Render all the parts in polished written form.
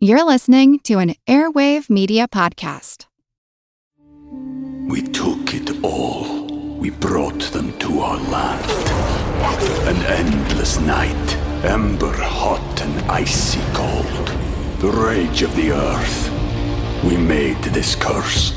You're listening to an Airwave Media Podcast. We took it all. We brought them to our land. An endless night, ember hot and icy cold. The rage of the earth. We made this curse.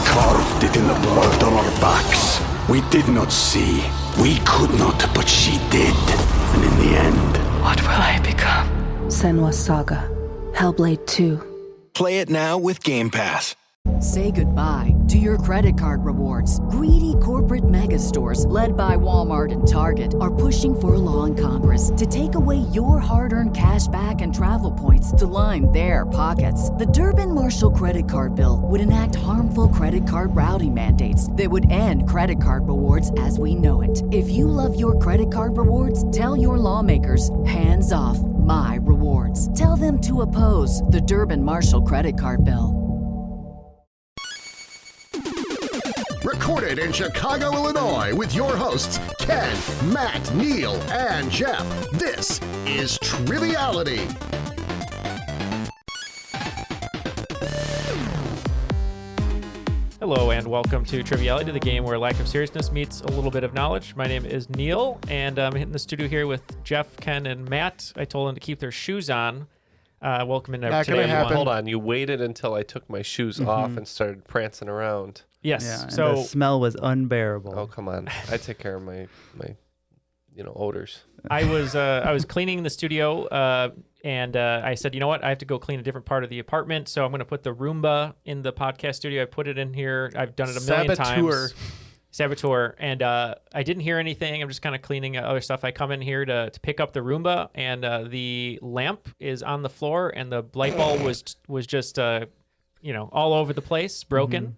Carved it in the blood on our backs. We did not see. We could not, but she did. And in the end... What will I become? Senua's Saga. Hellblade 2. Play it now with Game Pass. Say goodbye to your credit card rewards. Greedy corporate mega stores, led by Walmart and Target, are pushing for a law in Congress to take away your hard-earned cash back and travel points to line their pockets. The Durbin-Marshall credit card bill would enact harmful credit card routing mandates that would end credit card rewards as we know it. If you love your credit card rewards, tell your lawmakers, hands off my rewards. Tell them to oppose the Durbin-Marshall credit card bill. Recorded in Chicago, Illinois, with your hosts, Ken, Matt, Neal, and Jeff. This is Triviality. Hello and welcome to Triviality, the game where lack of seriousness meets a little bit of knowledge. My name is Neal, and I'm hitting the studio here with Jeff, Ken, and Matt. I told them to keep their shoes on. Welcome in today. Hold on, you waited until I took my shoes off and started prancing around. Yes. Yeah, so the smell was unbearable. Oh, come on. I take care of my odors. I was cleaning the studio, and I said, you know what? I have to go clean a different part of the apartment, so I'm going to put the Roomba in the podcast studio. I put it in here. I've done it a million times. Saboteur. And I didn't hear anything. I'm just kind of cleaning other stuff. I come in here to pick up the Roomba, and the lamp is on the floor, and the light bulb was just all over the place, broken. Mm-hmm.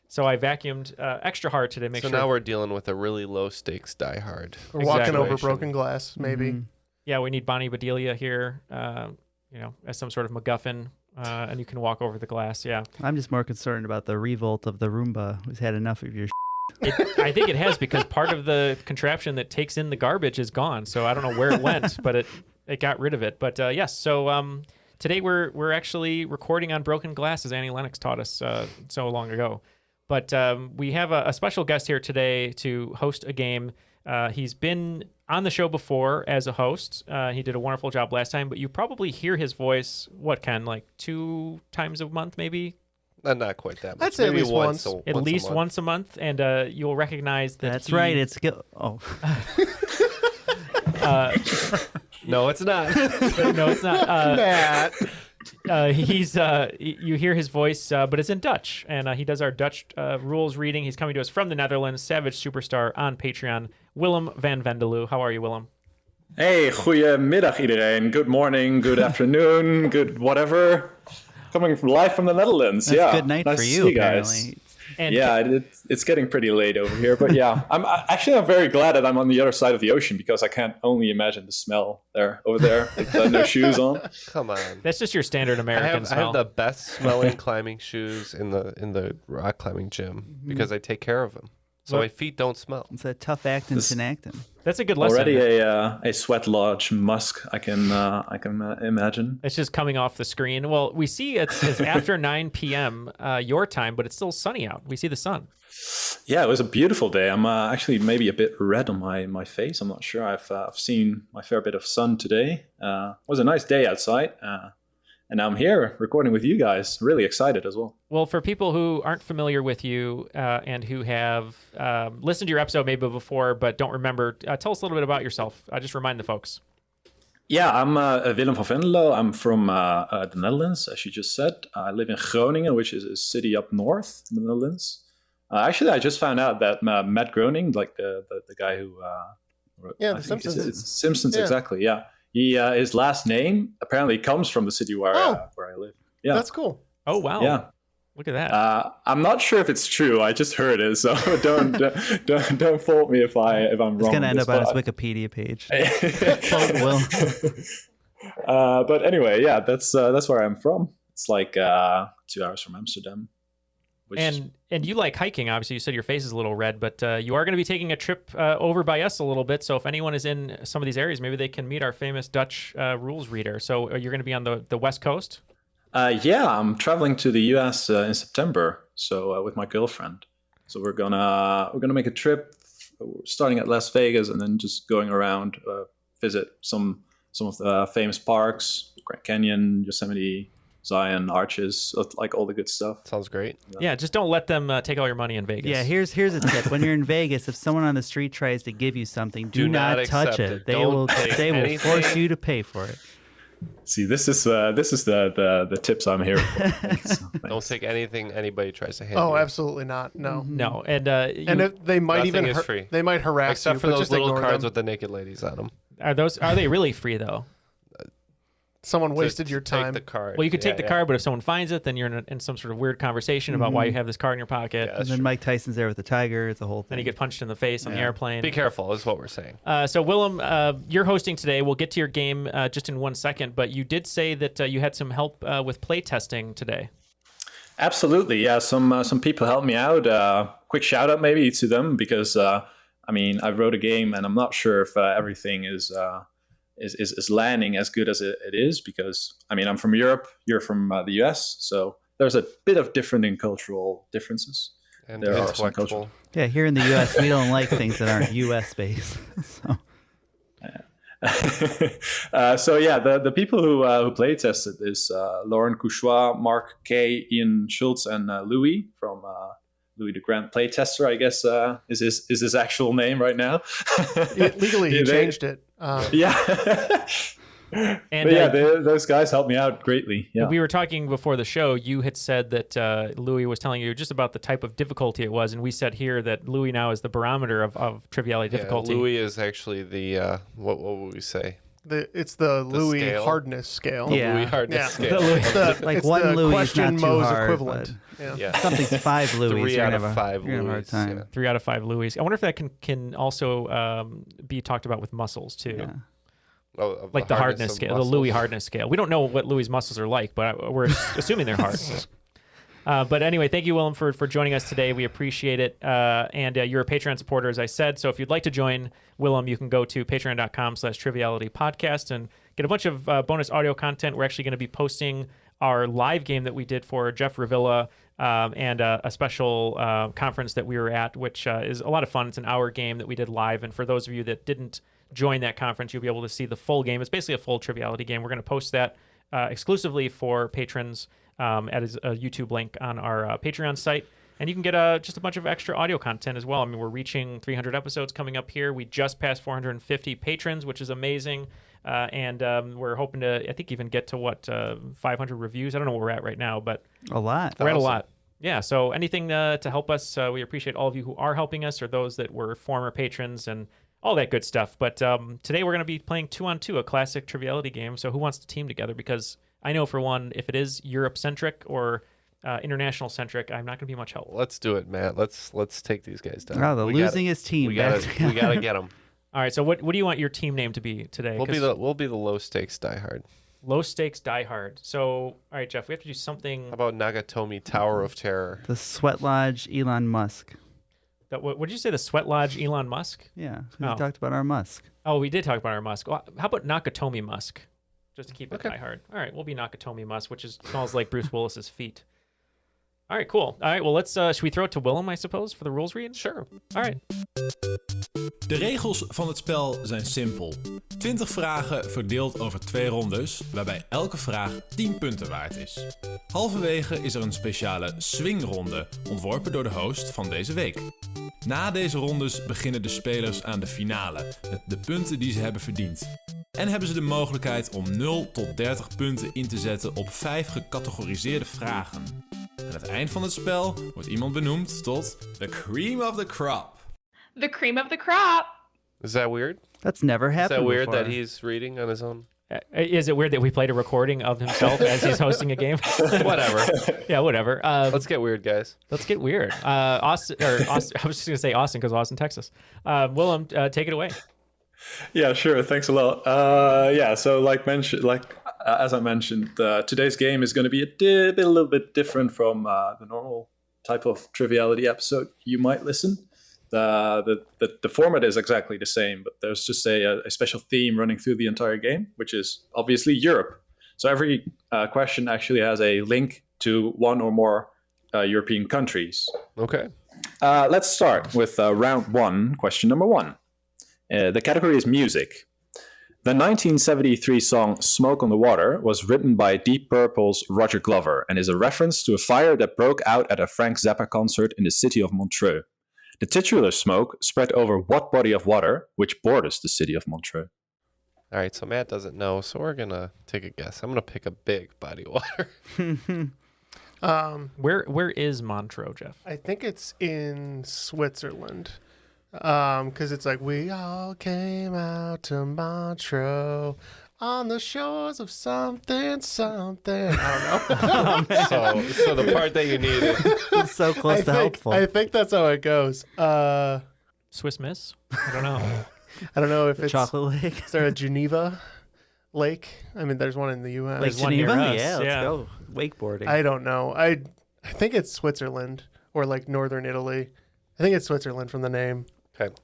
So I vacuumed extra hard today to make sure. So now we're dealing with a really low stakes Die Hard. We're walking over broken glass, maybe. Mm-hmm. Yeah, we need Bonnie Bedelia here, as some sort of MacGuffin, and you can walk over the glass. Yeah. I'm just more concerned about the revolt of the Roomba, who's had enough of your I think it has, because part of the contraption that takes in the garbage is gone. So I don't know where it went, but it got rid of it. But yes, so today we're actually recording on broken glass, as Annie Lennox taught us so long ago. But we have a special guest here today to host a game. He's been on the show before as a host. He did a wonderful job last time, but you probably hear his voice, Ken, like 2 times a month, maybe? Not quite that much. I'd say maybe at least once. At least once a month, and you'll recognize that. That's right. It's no, it's not. No, it's not. Matt. You hear his voice, but it's in Dutch, and he does our Dutch rules reading. He's coming to us from the Netherlands, Savage Superstar on Patreon, Willem van Vendeloo. How are you, Willem? Hey, goedemiddag iedereen. Good morning, good afternoon, good whatever. Coming live from the Netherlands. That's good night for you, apparently. And it's getting pretty late over here, but yeah, I'm very glad that I'm on the other side of the ocean, because I can't only imagine the smell over there with no shoes on. Come on, that's just your standard American smell. I have the best smelling climbing shoes in the rock climbing gym because I take care of them, so my feet don't smell. It's a tough act in Sinacton. That's a good lesson. Already a sweat lodge musk. I can imagine. It's just coming off the screen. Well, we see it's after 9 p.m. Your time, but it's still sunny out. We see the sun. Yeah, it was a beautiful day. I'm actually maybe a bit red on my face. I'm not sure. I've seen my fair bit of sun today. It was a nice day outside. And I'm here recording with you guys. Really excited as well. Well, for people who aren't familiar with you and who have listened to your episode maybe before but don't remember, tell us a little bit about yourself. Just remind the folks. Yeah, I'm Willem van Vendeloo. I'm from the Netherlands, as you just said. I live in Groningen, which is a city up north in the Netherlands. Actually, I just found out that Matt Groening, like the guy who wrote, The Simpsons. It's Simpsons, yeah. Exactly, yeah. His last name apparently comes from the city where I live. Yeah, that's cool. Oh wow! Yeah, look at that. I'm not sure if it's true. I just heard it, so don't fault me if I'm wrong. It's gonna end up on his Wikipedia page. But anyway, yeah, that's where I'm from. It's like 2 hours from Amsterdam. And you like hiking, obviously. You said your face is a little red, but you are going to be taking a trip over by us a little bit. So if anyone is in some of these areas, maybe they can meet our famous Dutch rules reader. So you're going to be on the West Coast? Yeah, I'm traveling to the U.S. In September, so with my girlfriend. So we're gonna make a trip, starting at Las Vegas, and then just going around, visit some of the famous parks, Grand Canyon, Yosemite, Zion, Arches, like all the good stuff. Sounds great. Yeah, just don't let them take all your money in Vegas. Yeah, here's a tip. When you're in Vegas, if someone on the street tries to give you something, do not touch it. They will force you to pay for it. See, this is the tips I'm here for. Don't take anything anybody tries to hand you. Oh, absolutely not. No. No, and they might Nothing even is free. they might harass except you, for but those just little ignore cards them. with the naked ladies on them. are they really free though? Someone wasted your time. Take the card. Well, you could take the card, but if someone finds it, then you're in some sort of weird conversation about why you have this card in your pocket. Yeah, And then Mike Tyson's there with the tiger. It's a whole thing. Then you get punched in the face on the airplane. Be careful, is what we're saying. So, Willem, you're hosting today. We'll get to your game just in 1 second, but you did say that you had some help with play testing today. Absolutely, yeah. Some people helped me out. Quick shout out maybe to them because I wrote a game and I'm not sure if everything is landing as good as it is because I'm from Europe, you're from the US, so there's a bit of different in cultural differences. And there are some intellectual. Yeah, here in the U.S., we don't like things that aren't U.S. based. So yeah, the people who play tested is Lauren Couchois, Mark K, Ian Schultz, and Louis from Louis the Grand Play Tester, I guess is his actual name right now. Legally, he changed it. Yeah. And those guys helped me out greatly. Yeah. We were talking before the show. You had said that Louis was telling you just about the type of difficulty it was, and we said here that Louis now is the barometer of Triviality difficulty. Louis is actually the what would we say? It's the Louis scale? Hardness scale. Yeah. Louis Hardness Scale. It's one the Louis is Question not too Mo's hard, equivalent. Yeah. Something's 5 Louis. 3 you're out gonna of have 5 you're gonna have a hard Louis. time. Yeah. 3 out of 5 Louis. I wonder if that can also be talked about with muscles too. Yeah. Of Like the hardness of scale, muscles. the Louis hardness scale. We don't know what Louis' muscles are like, but we're assuming they're hard. But anyway, thank you, Willem, for joining us today. We appreciate it. And you're a Patreon supporter, as I said. So if you'd like to join Willem, you can go to patreon.com/trivialitypodcast and get a bunch of bonus audio content. We're actually going to be posting our live game that we did for Jeff Ravilla and a special conference that we were at, which is a lot of fun. It's an hour game that we did live. And for those of you that didn't join that conference, you'll be able to see the full game. It's basically a full Triviality game. We're going to post that exclusively for patrons at a YouTube link on our Patreon site. And you can get just a bunch of extra audio content as well. I mean, we're reaching 300 episodes coming up here. We just passed 450 patrons, which is amazing. And we're hoping to, I think, even get to 500 reviews. I don't know where we're at right now, but A lot. we're at a lot. Yeah, so anything to help us, we appreciate all of you who are helping us or those that were former patrons and all that good stuff. But today we're going to be playing 2-on-2, a classic Triviality game. So who wants to team together? Because I know, for one, if it is Europe-centric or international-centric, I'm not going to be much help. Let's do it, Matt. Let's take these guys down. Oh, the losingest team. We gotta get them. All right, so what do you want your team name to be today? We'll be the low stakes diehard. Low stakes diehard. So, all right, Jeff, we have to do something. How about Nagatomi Tower of Terror? The Sweat Lodge, Elon Musk. What did you say? The Sweat Lodge, Elon Musk? Yeah, we Oh. talked about our Musk. Oh, we did talk about our Musk. Well, how about Nakatomi Musk? Just to keep it diehard. All right, we'll be Nakatomi Musk, which smells like Bruce Willis's feet. All right, cool. All right, well, let's. Should we throw it to Willem, I suppose, for the rules read? Sure. All right. De regels van het spel zijn simpel. 20 vragen verdeeld over 2 rondes, waarbij elke vraag 10 punten waard is. Halverwege is er een speciale swingronde, ontworpen door de host van deze week. Na deze rondes beginnen de spelers aan de finale, met de punten die ze hebben verdiend. En hebben ze de mogelijkheid om 0 tot 30 punten in te zetten op 5 gecategoriseerde vragen. Aan het eind van het spel wordt iemand benoemd tot the cream of the crop. The cream of the crop. Is that weird? That's never Is happened that weird before. that he's reading on his own? Is it weird that we played a recording of himself as he's hosting a game? Whatever. Yeah, whatever. Let's get weird, guys. Let's get weird. Austin. I was just going to say Austin because Austin, Texas. Willem, take it away. Yeah, sure. Thanks a lot. So as I mentioned, today's game is going to be a little bit different from the normal type of Triviality episode you might listen. The format is exactly the same, but there's just a special theme running through the entire game, which is obviously Europe. So every question actually has a link to one or more European countries. Okay. Let's start with round one, question number one. The category is music. The 1973 song Smoke on the Water was written by Deep Purple's Roger Glover and is a reference to a fire that broke out at a Frank Zappa concert in the city of Montreux. The titular smoke spread over what body of water which borders the city of Montreux? All right, so Matt doesn't know, so we're going to take a guess. I'm going to pick a big body of water. Where is Montreux, Jeff? I think it's in Switzerland. Because it's like, we all came out to Montreux on the shores of something. I don't know. So the part that you needed. So close to helpful. I think that's how it goes. Swiss Miss? I don't know. I don't know if it's Chocolate Lake. Is there a Geneva Lake? I mean, there's one in the U.S. Lake Geneva? Yeah, let's go. Wakeboarding. I don't know. I think it's Switzerland or like northern Italy. I think it's Switzerland from the name. Okay.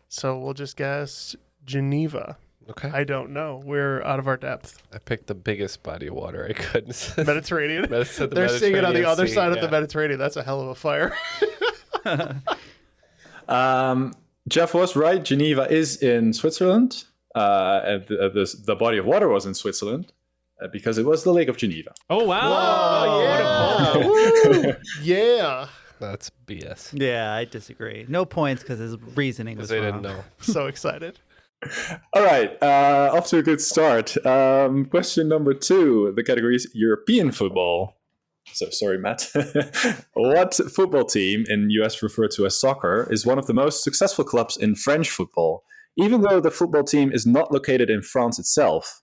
So we'll just guess Geneva. Okay. I don't know. We're out of our depth. I picked the biggest body of water I could. Mediterranean. They're seeing it on the other side of the Mediterranean. That's a hell of a fire. Jeff was right. Geneva is in Switzerland. And the body of water was in Switzerland because it was the Lake of Geneva. Oh, wow. Whoa, What yeah. Yeah. That's BS. Yeah, I disagree. No points because his reasoning was they wrong. didn't know. So excited. All right, off to a good start. Question number two. The category is European football. So sorry, Matt. What football team, in US referred to as soccer, is one of the most successful clubs in French football, even though the football team is not located in France itself?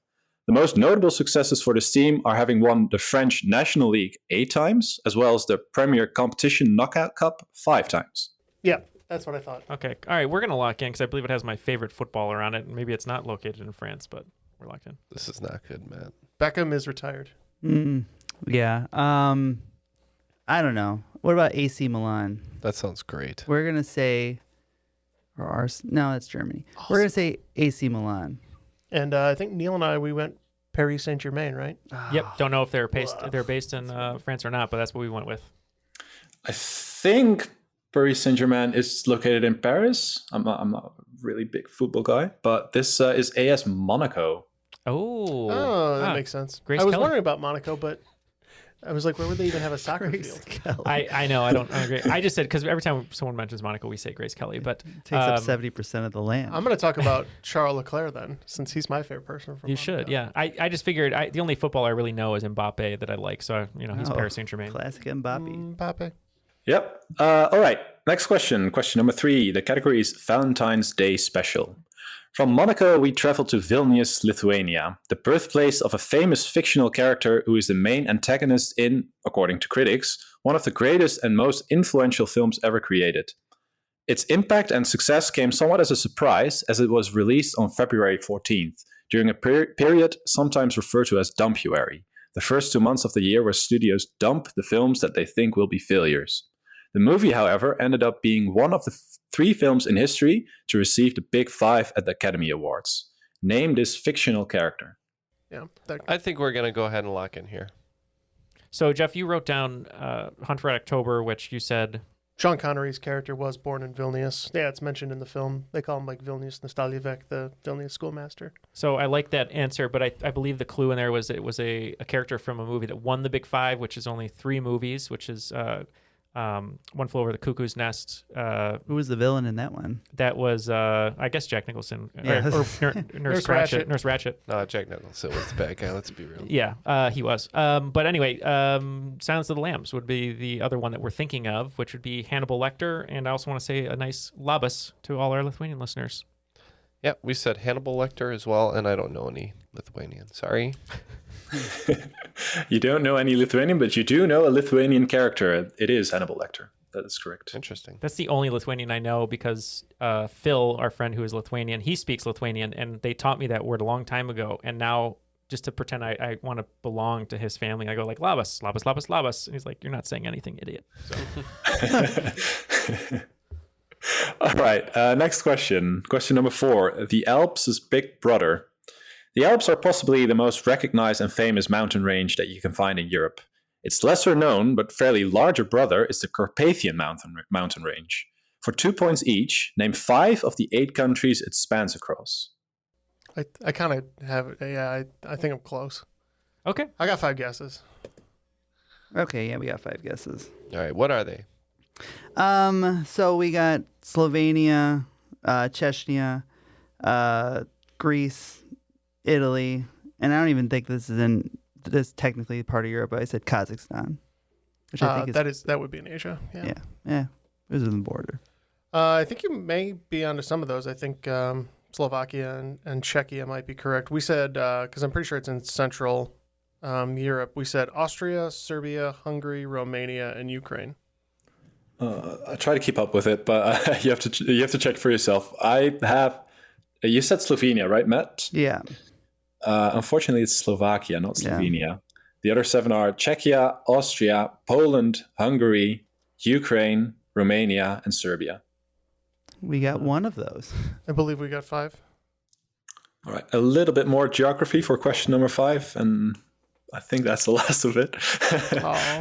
The most notable successes for this team are having won the French National League 8 times, as well as the Premier Competition Knockout Cup 5 times. Yeah, that's what I thought. Okay. All right, we're going to lock in because I believe it has my favorite footballer on it. Maybe it's not located in France, but we're locked in. This is not good, Matt. Beckham is retired. Yeah. I don't know. What about AC Milan? That sounds great. We're going to say... No, that's Germany. Awesome. We're going to say AC Milan. And I think Neal and I, we went Paris Saint-Germain, right? Yep. Don't know if they're based in France or not, but that's what we went with. I think Paris Saint-Germain is located in Paris. I'm not a really big football guy, but this is AS Monaco. Oh, that makes sense. I was wondering about Monaco, but I was like, where would they even have a soccer field? I know. I don't agree. I just said, because every time someone mentions Monaco, we say Grace Kelly. But it takes up 70% of the land. I'm going to talk about Charles Leclerc then, since he's my favorite person from You Monaco. should, yeah. I just figured the only football I really know is Mbappe that I like. So, he's Paris Saint-Germain. Classic Mbappe. Mbappe. Yep. All right. Next question. Question number 3. The category is Valentine's Day Special. From Monaco, we travel to Vilnius, Lithuania, the birthplace of a famous fictional character who is the main antagonist in, according to critics, one of the greatest and most influential films ever created. Its impact and success came somewhat as a surprise, as it was released on February 14th, during a period sometimes referred to as Dumpuary, the first 2 months of the year where studios dump the films that they think will be failures. The movie, however, ended up being one of the 3 films in history to receive the Big 5 at the Academy Awards. Name this fictional character. Yeah, I think we're going to go ahead and lock in here. So, Jeff, you wrote down Hunt for Red October, which you said... Sean Connery's character was born in Vilnius. Yeah, it's mentioned in the film. They call him like Vilnius Nostalgievec, the Vilnius schoolmaster. So I like that answer, but I believe the clue in there was it was a character from a movie that won the Big 5, which is only 3 movies, which is... One Flew Over the Cuckoo's Nest. Who was the villain in that one? That was, I guess, Jack Nicholson. Yeah. Or Nurse Ratched. Nurse Ratched. No, Jack Nicholson was the bad guy. Let's be real. Yeah, he was. But anyway, Silence of the Lambs would be the other one that we're thinking of, which would be Hannibal Lecter. And I also want to say a nice labas to all our Lithuanian listeners. Yeah, we said Hannibal Lecter as well, and I don't know any Lithuanian. Sorry. You don't know any Lithuanian, but you do know a Lithuanian character. It is Hannibal Lecter. That is correct. Interesting. That's the only Lithuanian I know because Phil, our friend who is Lithuanian, he speaks Lithuanian, and they taught me that word a long time ago. And now just to pretend I want to belong to his family. I go like, Labas, Labas, Labas, Labas. And he's like, you're not saying anything, idiot. So. All right, next question. Question number 4. The Alps is big brother. The Alps are possibly the most recognized and famous mountain range that you can find in Europe. Its lesser known but fairly larger brother is the Carpathian mountain range. For 2 points each, name 5 of the 8 countries it spans across. I kind of have it. Yeah, I think I'm close. Okay. I got 5 guesses. Okay, yeah, we got 5 guesses. All right, what are they? So we got Slovenia, Chechnya, Greece, Italy, and I don't even think this is technically part of Europe, but I said Kazakhstan. Which I think that would be in Asia. Yeah. Yeah. It was in the border. I think you may be onto some of those. I think Slovakia and Czechia might be correct. We said, because I'm pretty sure it's in Central Europe, we said Austria, Serbia, Hungary, Romania, and Ukraine. I try to keep up with it, but you have to check for yourself. You said Slovenia, right, Matt? Yeah. Unfortunately, it's Slovakia, not Slovenia. Yeah. The other 7 are Czechia, Austria, Poland, Hungary, Ukraine, Romania, and Serbia. We got one of those. I believe we got 5. All right, a little bit more geography for question number 5, and I think that's the last of it.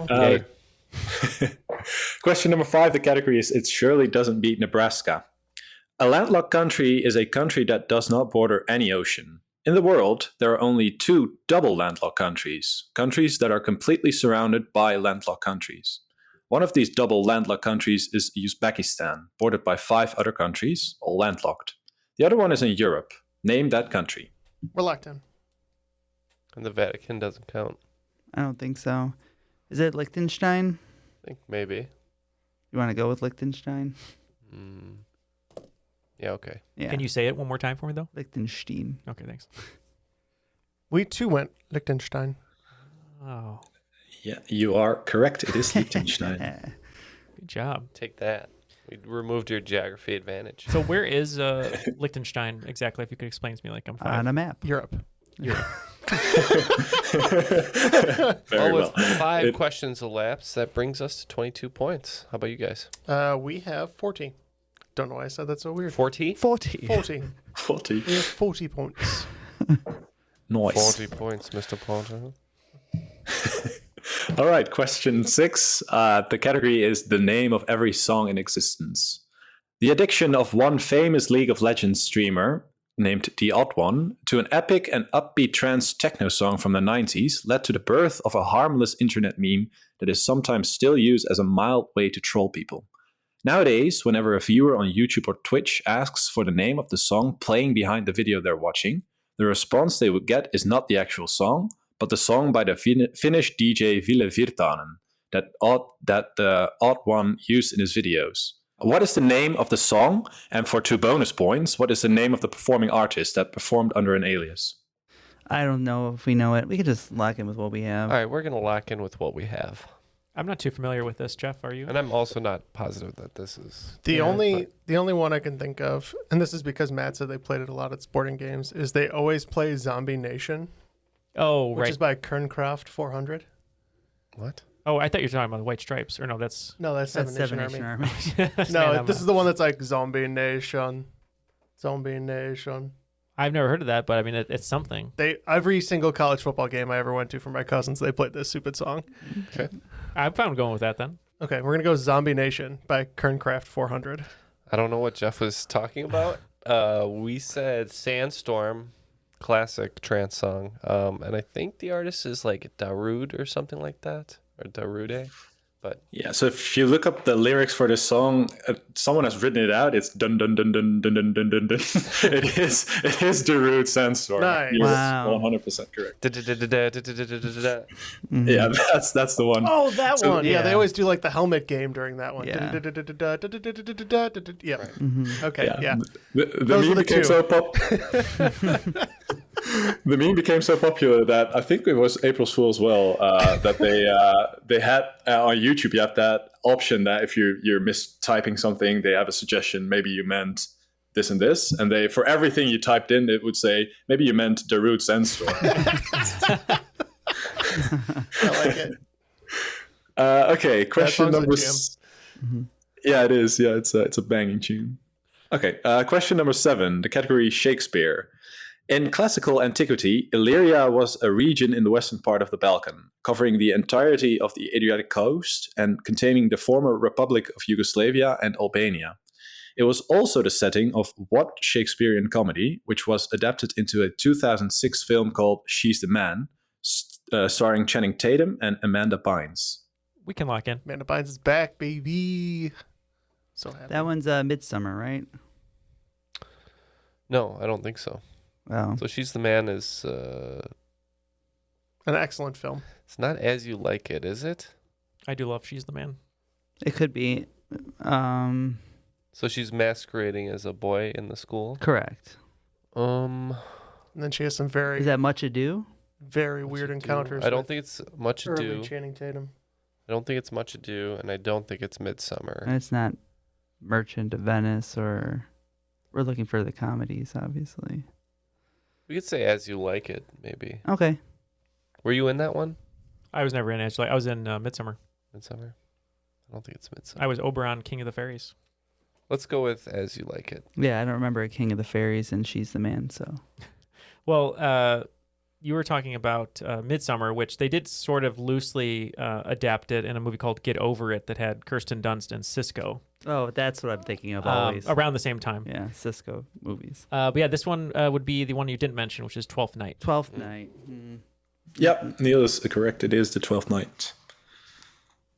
Okay. Question number 5, the category is It Surely Doesn't Beat Nebraska. A landlocked country is a country that does not border any ocean. In the world, there are only 2 double landlocked countries that are completely surrounded by landlocked countries. One of these double landlocked countries is Uzbekistan, bordered by 5 other countries, all landlocked. The other one is in Europe. Name that country. Reluctant. And the Vatican doesn't count. I don't think so. Is it Liechtenstein? I think maybe. You want to go with Liechtenstein? Yeah, okay. Yeah. Can you say it one more time for me, though? Liechtenstein. Okay, thanks. We too went Liechtenstein. Oh. Yeah, you are correct. It is Liechtenstein. Good job. Take that. We removed your geography advantage. So where is Liechtenstein exactly? If you could explain to me, like I'm 5. On a map. Europe. Very with well. 5 questions elapsed, that brings us to 22 points. How about you guys? We have 40. Don't know why I said that so weird. 40? 40. 40. 40. We have 40 points. Nice. 40 points, Mr. Potter. All right, question 6. The category is the name of every song in existence. The addiction of one famous League of Legends streamer, named The Odd One, to an epic and upbeat trance techno song from the 90s led to the birth of a harmless internet meme that is sometimes still used as a mild way to troll people. Nowadays, whenever a viewer on YouTube or Twitch asks for the name of the song playing behind the video they're watching, the response they would get is not the actual song, but the song by the Finnish DJ Ville Virtanen that the Odd One used in his videos. What is the name of the song? And for 2 bonus points, what is the name of the performing artist that performed under an alias? I don't know if we know it. We could just lock in with what we have. All right, we're going to lock in with what we have. I'm not too familiar with this, Jeff. Are you? And I'm also not positive that this is... The only one I can think of, and this is because Matt said they played it a lot at sporting games, is they always play Zombie Nation. Oh, which is by Kerncraft 400. What? Oh, I thought you were talking about the White Stripes. Or no, that's Seven Nation Army. Army. No, this is the one that's like Zombie Nation. Zombie Nation. I've never heard of that, but I mean, it's something. Every single college football game I ever went to for my cousins, they played this stupid song. Okay. I'm fine going with that then. Okay, we're going to go Zombie Nation by Kerncraft 400. I don't know what Jeff was talking about. We said Sandstorm, classic trance song. And I think the artist is like Darude or something like that. Or Darude. But yeah, so if you look up the lyrics for this song, someone has written it out. It's dun dun dun dun dun dun dun dun dun. It is Darude Sandstorm. Nice. You're Wow. 100% correct. Mm-hmm. Yeah, that's the one. Oh, that So- one. Yeah, they always do like the helmet game during that one. Yeah. Yeah. Mm-hmm. Okay, yeah. The Those meme are the became two. the meme became so popular that I think it was April's Fool as well. That they had on YouTube, you have that option that if you're mistyping something, they have a suggestion. Maybe you meant this and this, and they for everything you typed in, it would say maybe you meant Darude Sandstorm. I like it. Okay, question number. Yeah, it is. Yeah, it's a banging tune. Okay, question number 7. The category Shakespeare. In classical antiquity, Illyria was a region in the western part of the Balkan, covering the entirety of the Adriatic coast and containing the former Republic of Yugoslavia and Albania. It was also the setting of what Shakespearean comedy, which was adapted into a 2006 film called She's the Man, starring Channing Tatum and Amanda Bynes. We can lock in. Amanda Bynes is back, baby. So happy. That one's Midsummer, right? No, I don't think so. Oh. So She's the Man is... an excellent film. It's not As You Like It, is it? I do love She's the Man. It could be. So she's masquerading as a boy in the school? Correct. And then she has some Is that Much Ado? very weird encounters. I don't with think it's Much early Ado. Channing Tatum. I don't think it's Much Ado, and I don't think it's Midsummer. And it's not Merchant of Venice, or we're looking for the comedies, obviously. We could say As You Like It, maybe. Okay. Were you in that one? I was never in Angela. I was in Midsummer. Midsummer? I don't think it's Midsummer. I was Oberon, King of the Fairies. Let's go with As You Like It. Yeah, I don't remember a King of the Fairies and She's the Man, so. Well, you were talking about Midsummer, which they did sort of loosely adapt it in a movie called Get Over It that had Kirsten Dunst and Cisco. Oh, that's what I'm thinking of always. Around the same time. Yeah, Cisco movies. But yeah, this one would be the one you didn't mention, which is 12th Night. 12th Night. Yep, Neil is correct. It is the 12th Night.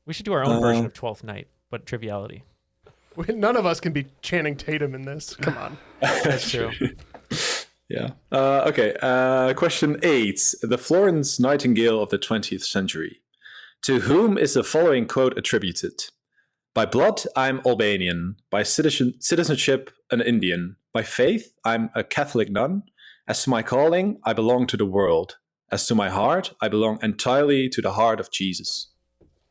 We should do our own version of 12th Night, but Triviality. None of us can be Channing Tatum in this. Come on. That's true. Yeah. Okay. Question 8. The Florence Nightingale of the 20th century. To whom is the following quote attributed? By blood, I'm Albanian. By citizenship, an Indian. By faith, I'm a Catholic nun. As to my calling, I belong to the world. As to my heart, I belong entirely to the heart of Jesus.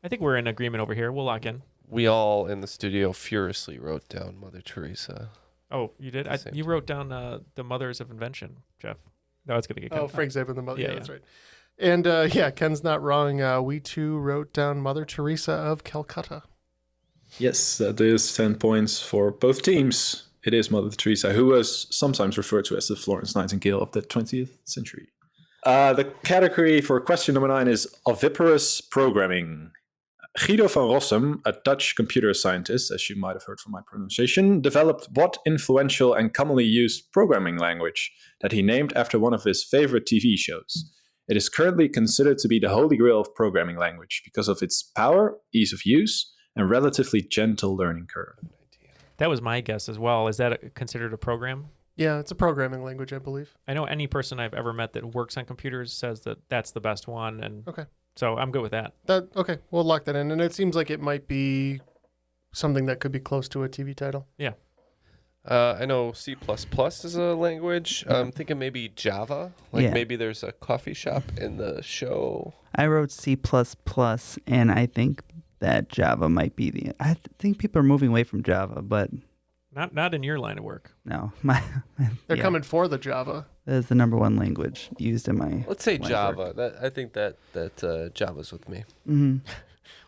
I think we're in agreement over here. We'll lock in. We all in the studio furiously wrote down Mother Teresa. Oh, you did? You wrote down the Mothers of Invention, Jeff. No, it's going to get cut. Oh, Frank Zappa and the Mother. Yeah, that's right. And Ken's not wrong. We too wrote down Mother Teresa of Calcutta. Yes, that is 10 points for both teams. It is Mother Teresa, who was sometimes referred to as the Florence Nightingale of the 20th century. The category for question number 9 is oviparous programming. Guido van Rossum, a Dutch computer scientist, as you might have heard from my pronunciation, developed what influential and commonly used programming language that he named after one of his favorite TV shows. It is currently considered to be the holy grail of programming language because of its power, ease of use, and relatively gentle learning curve. That was my guess as well. Is that considered a program? Yeah, it's a programming language, I believe. I know any person I've ever met that works on computers says that that's the best one, and okay. So I'm good with that. Okay, we'll lock that in. And it seems like it might be something that could be close to a TV title. Yeah. I know C++ is a language. I'm thinking maybe Java. Maybe there's a coffee shop in the show. I wrote C++, and I think that Java might be I think people are moving away from Java, but... Not in your line of work. No. They're coming for the Java. That is the number one language used in my... Let's say Java. I think that Java's with me. Mm-hmm.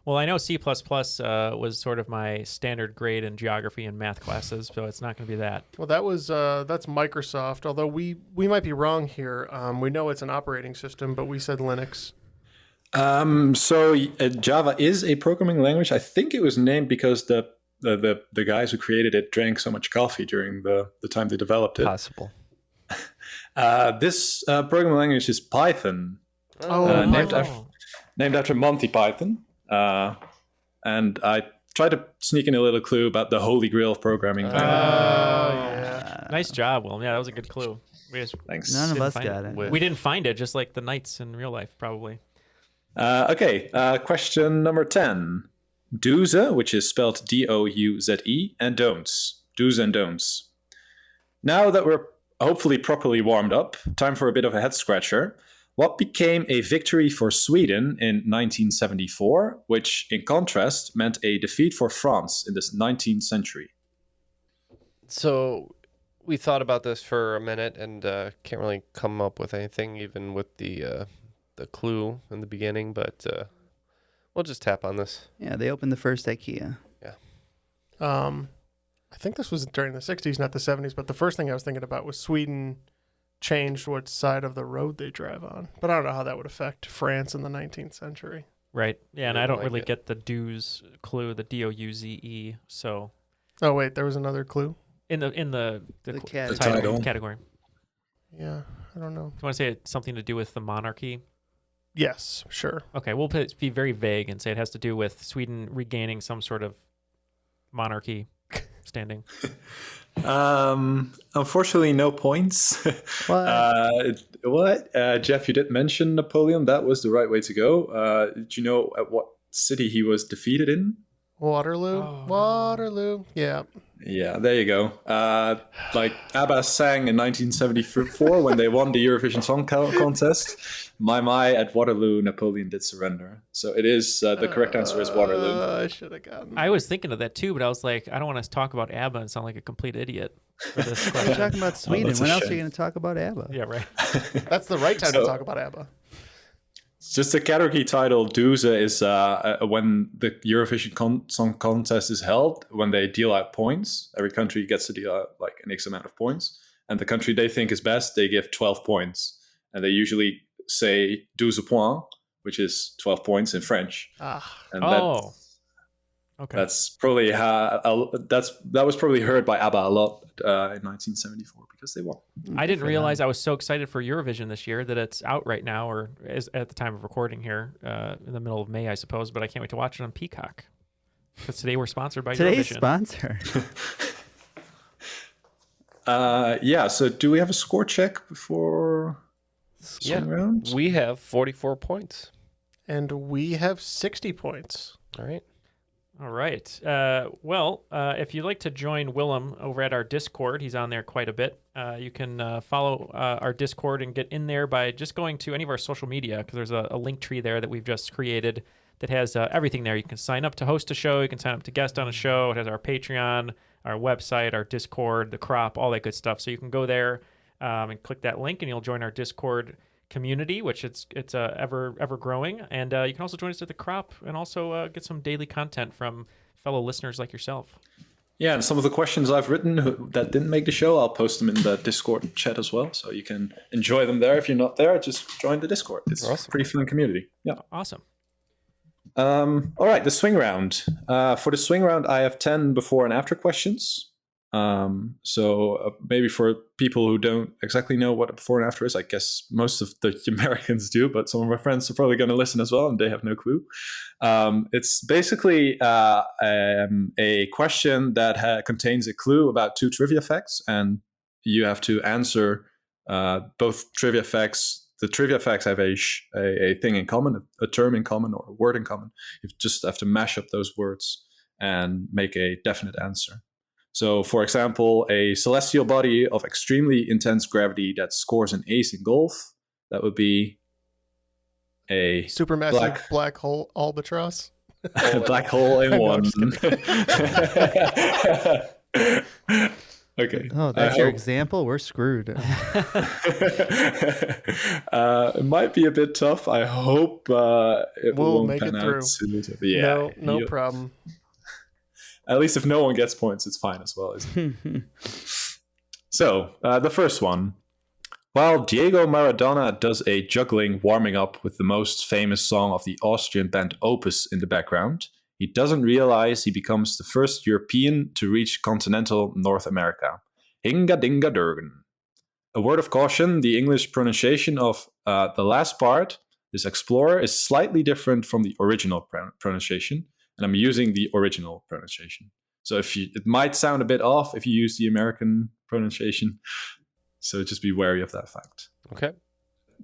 Well, I know C++ was sort of my standard grade in geography and math classes, so it's not going to be that. Well, that's Microsoft, although we might be wrong here. We know it's an operating system, but we said Linux. So Java is a programming language. I think it was named because the guys who created it drank so much coffee during the time they developed it. Possible. This programming language is Python. Named after Monty Python. And I tried to sneak in a little clue about the holy grail of programming. Yeah. Nice job, Willem. Yeah, that was a good clue. Thanks. None of us got it. We didn't find it, just like the knights in real life, probably. Okay, question number 10. Doze, which is spelled D-O-U-Z-E, and don'ts. Do's and don'ts. Now that we're hopefully properly warmed up, time for a bit of a head scratcher. What became a victory for Sweden in 1974, which, in contrast, meant a defeat for France in this 19th century? So, we thought about this for a minute and can't really come up with anything, even with the clue in the beginning. But we'll just tap on this. Yeah, they opened the first IKEA. Yeah. I think this was during the 60s, not the 70s, but the first thing I was thinking about was Sweden changed what side of the road they drive on. But I don't know how that would affect France in the 19th century. Right. Yeah, and I don't really get the Douze clue, the Douze. So. Oh wait, there was another clue in the title category. Yeah, I don't know. Do you want to say it's something to do with the monarchy? Yes, sure. Okay, we'll be very vague and say it has to do with Sweden regaining some sort of monarchy standing. Unfortunately, no points. What? Jeff, you did mention Napoleon. That was the right way to go. Did you know at what city he was defeated in? Waterloo. Waterloo. Yeah. Yeah, there you go. Like ABBA sang in 1974 when they won the Eurovision Song Contest. My, at Waterloo, Napoleon did surrender. So it is, the correct answer is Waterloo. I should have gotten I was thinking of that too, but I was like, I don't want to talk about ABBA and sound like a complete idiot for this We're question. talking about Sweden. When else are you going to talk about ABBA? Yeah, right. That's the right time to talk about ABBA. Just the category title, Douze, is when the Eurovision Song Contest is held, when they deal out points. Every country gets to deal out like an X amount of points. And the country they think is best, they give 12 points. And they usually say 12 points, which is 12 points in French. And okay. That's probably that was probably heard by ABBA a lot in 1974 because they won. I didn't realize I was so excited for Eurovision this year that it's out right now, or is at the time of recording here, in the middle of May, I suppose. But I can't wait to watch it on Peacock because today we're sponsored by Today's Eurovision. sponsor. Yeah. So do we have a score check before swing round? We have 44 points. And we have 60 points. All right. All right. Well, if you'd like to join Willem over at our Discord, he's on there quite a bit. You can follow our Discord and get in there by just going to any of our social media, because there's a link tree there that we've just created that has everything there. You can sign up to host a show. You can sign up to guest on a show. It has our Patreon, our website, our Discord, the crop, all that good stuff. So you can go there and click that link, and you'll join our Discord community, which it's ever growing, and you can also join us at the crop and also get some daily content from fellow listeners like yourself. Yeah, and some of the questions I've written that didn't make the show, I'll post them in the Discord chat as well, so you can enjoy them there. If you're not there, just join the Discord. It's a pretty fun community. Yeah, awesome. All right, the swing round. For the swing round, I have 10 before and after questions. So maybe for people who don't exactly know what a before and after is, I guess most of the Americans do, but some of my friends are probably going to listen as well, and they have no clue. It's basically a question that contains a clue about two trivia facts, and you have to answer both trivia facts. The trivia facts have a thing in common, a term in common, or a word in common. You just have to mash up those words and make a definite answer. So, for example, a celestial body of extremely intense gravity that scores an ace in golf, that would be a supermassive black hole albatross. Black hole in one. Okay. Oh, that's your example? We're screwed. It might be a bit tough. I hope it won't make it through. Yeah, no problem. At least if no one gets points, it's fine as well, isn't it? So, the first one. While Diego Maradona does a juggling warming up with the most famous song of the Austrian band Opus in the background, he doesn't realize he becomes the first European to reach continental North America. Hinga dinga durgen. A word of caution, the English pronunciation of the last part, this explorer, is slightly different from the original pronunciation. And I'm using the original pronunciation. So it might sound a bit off if you use the American pronunciation. So just be wary of that fact. Okay.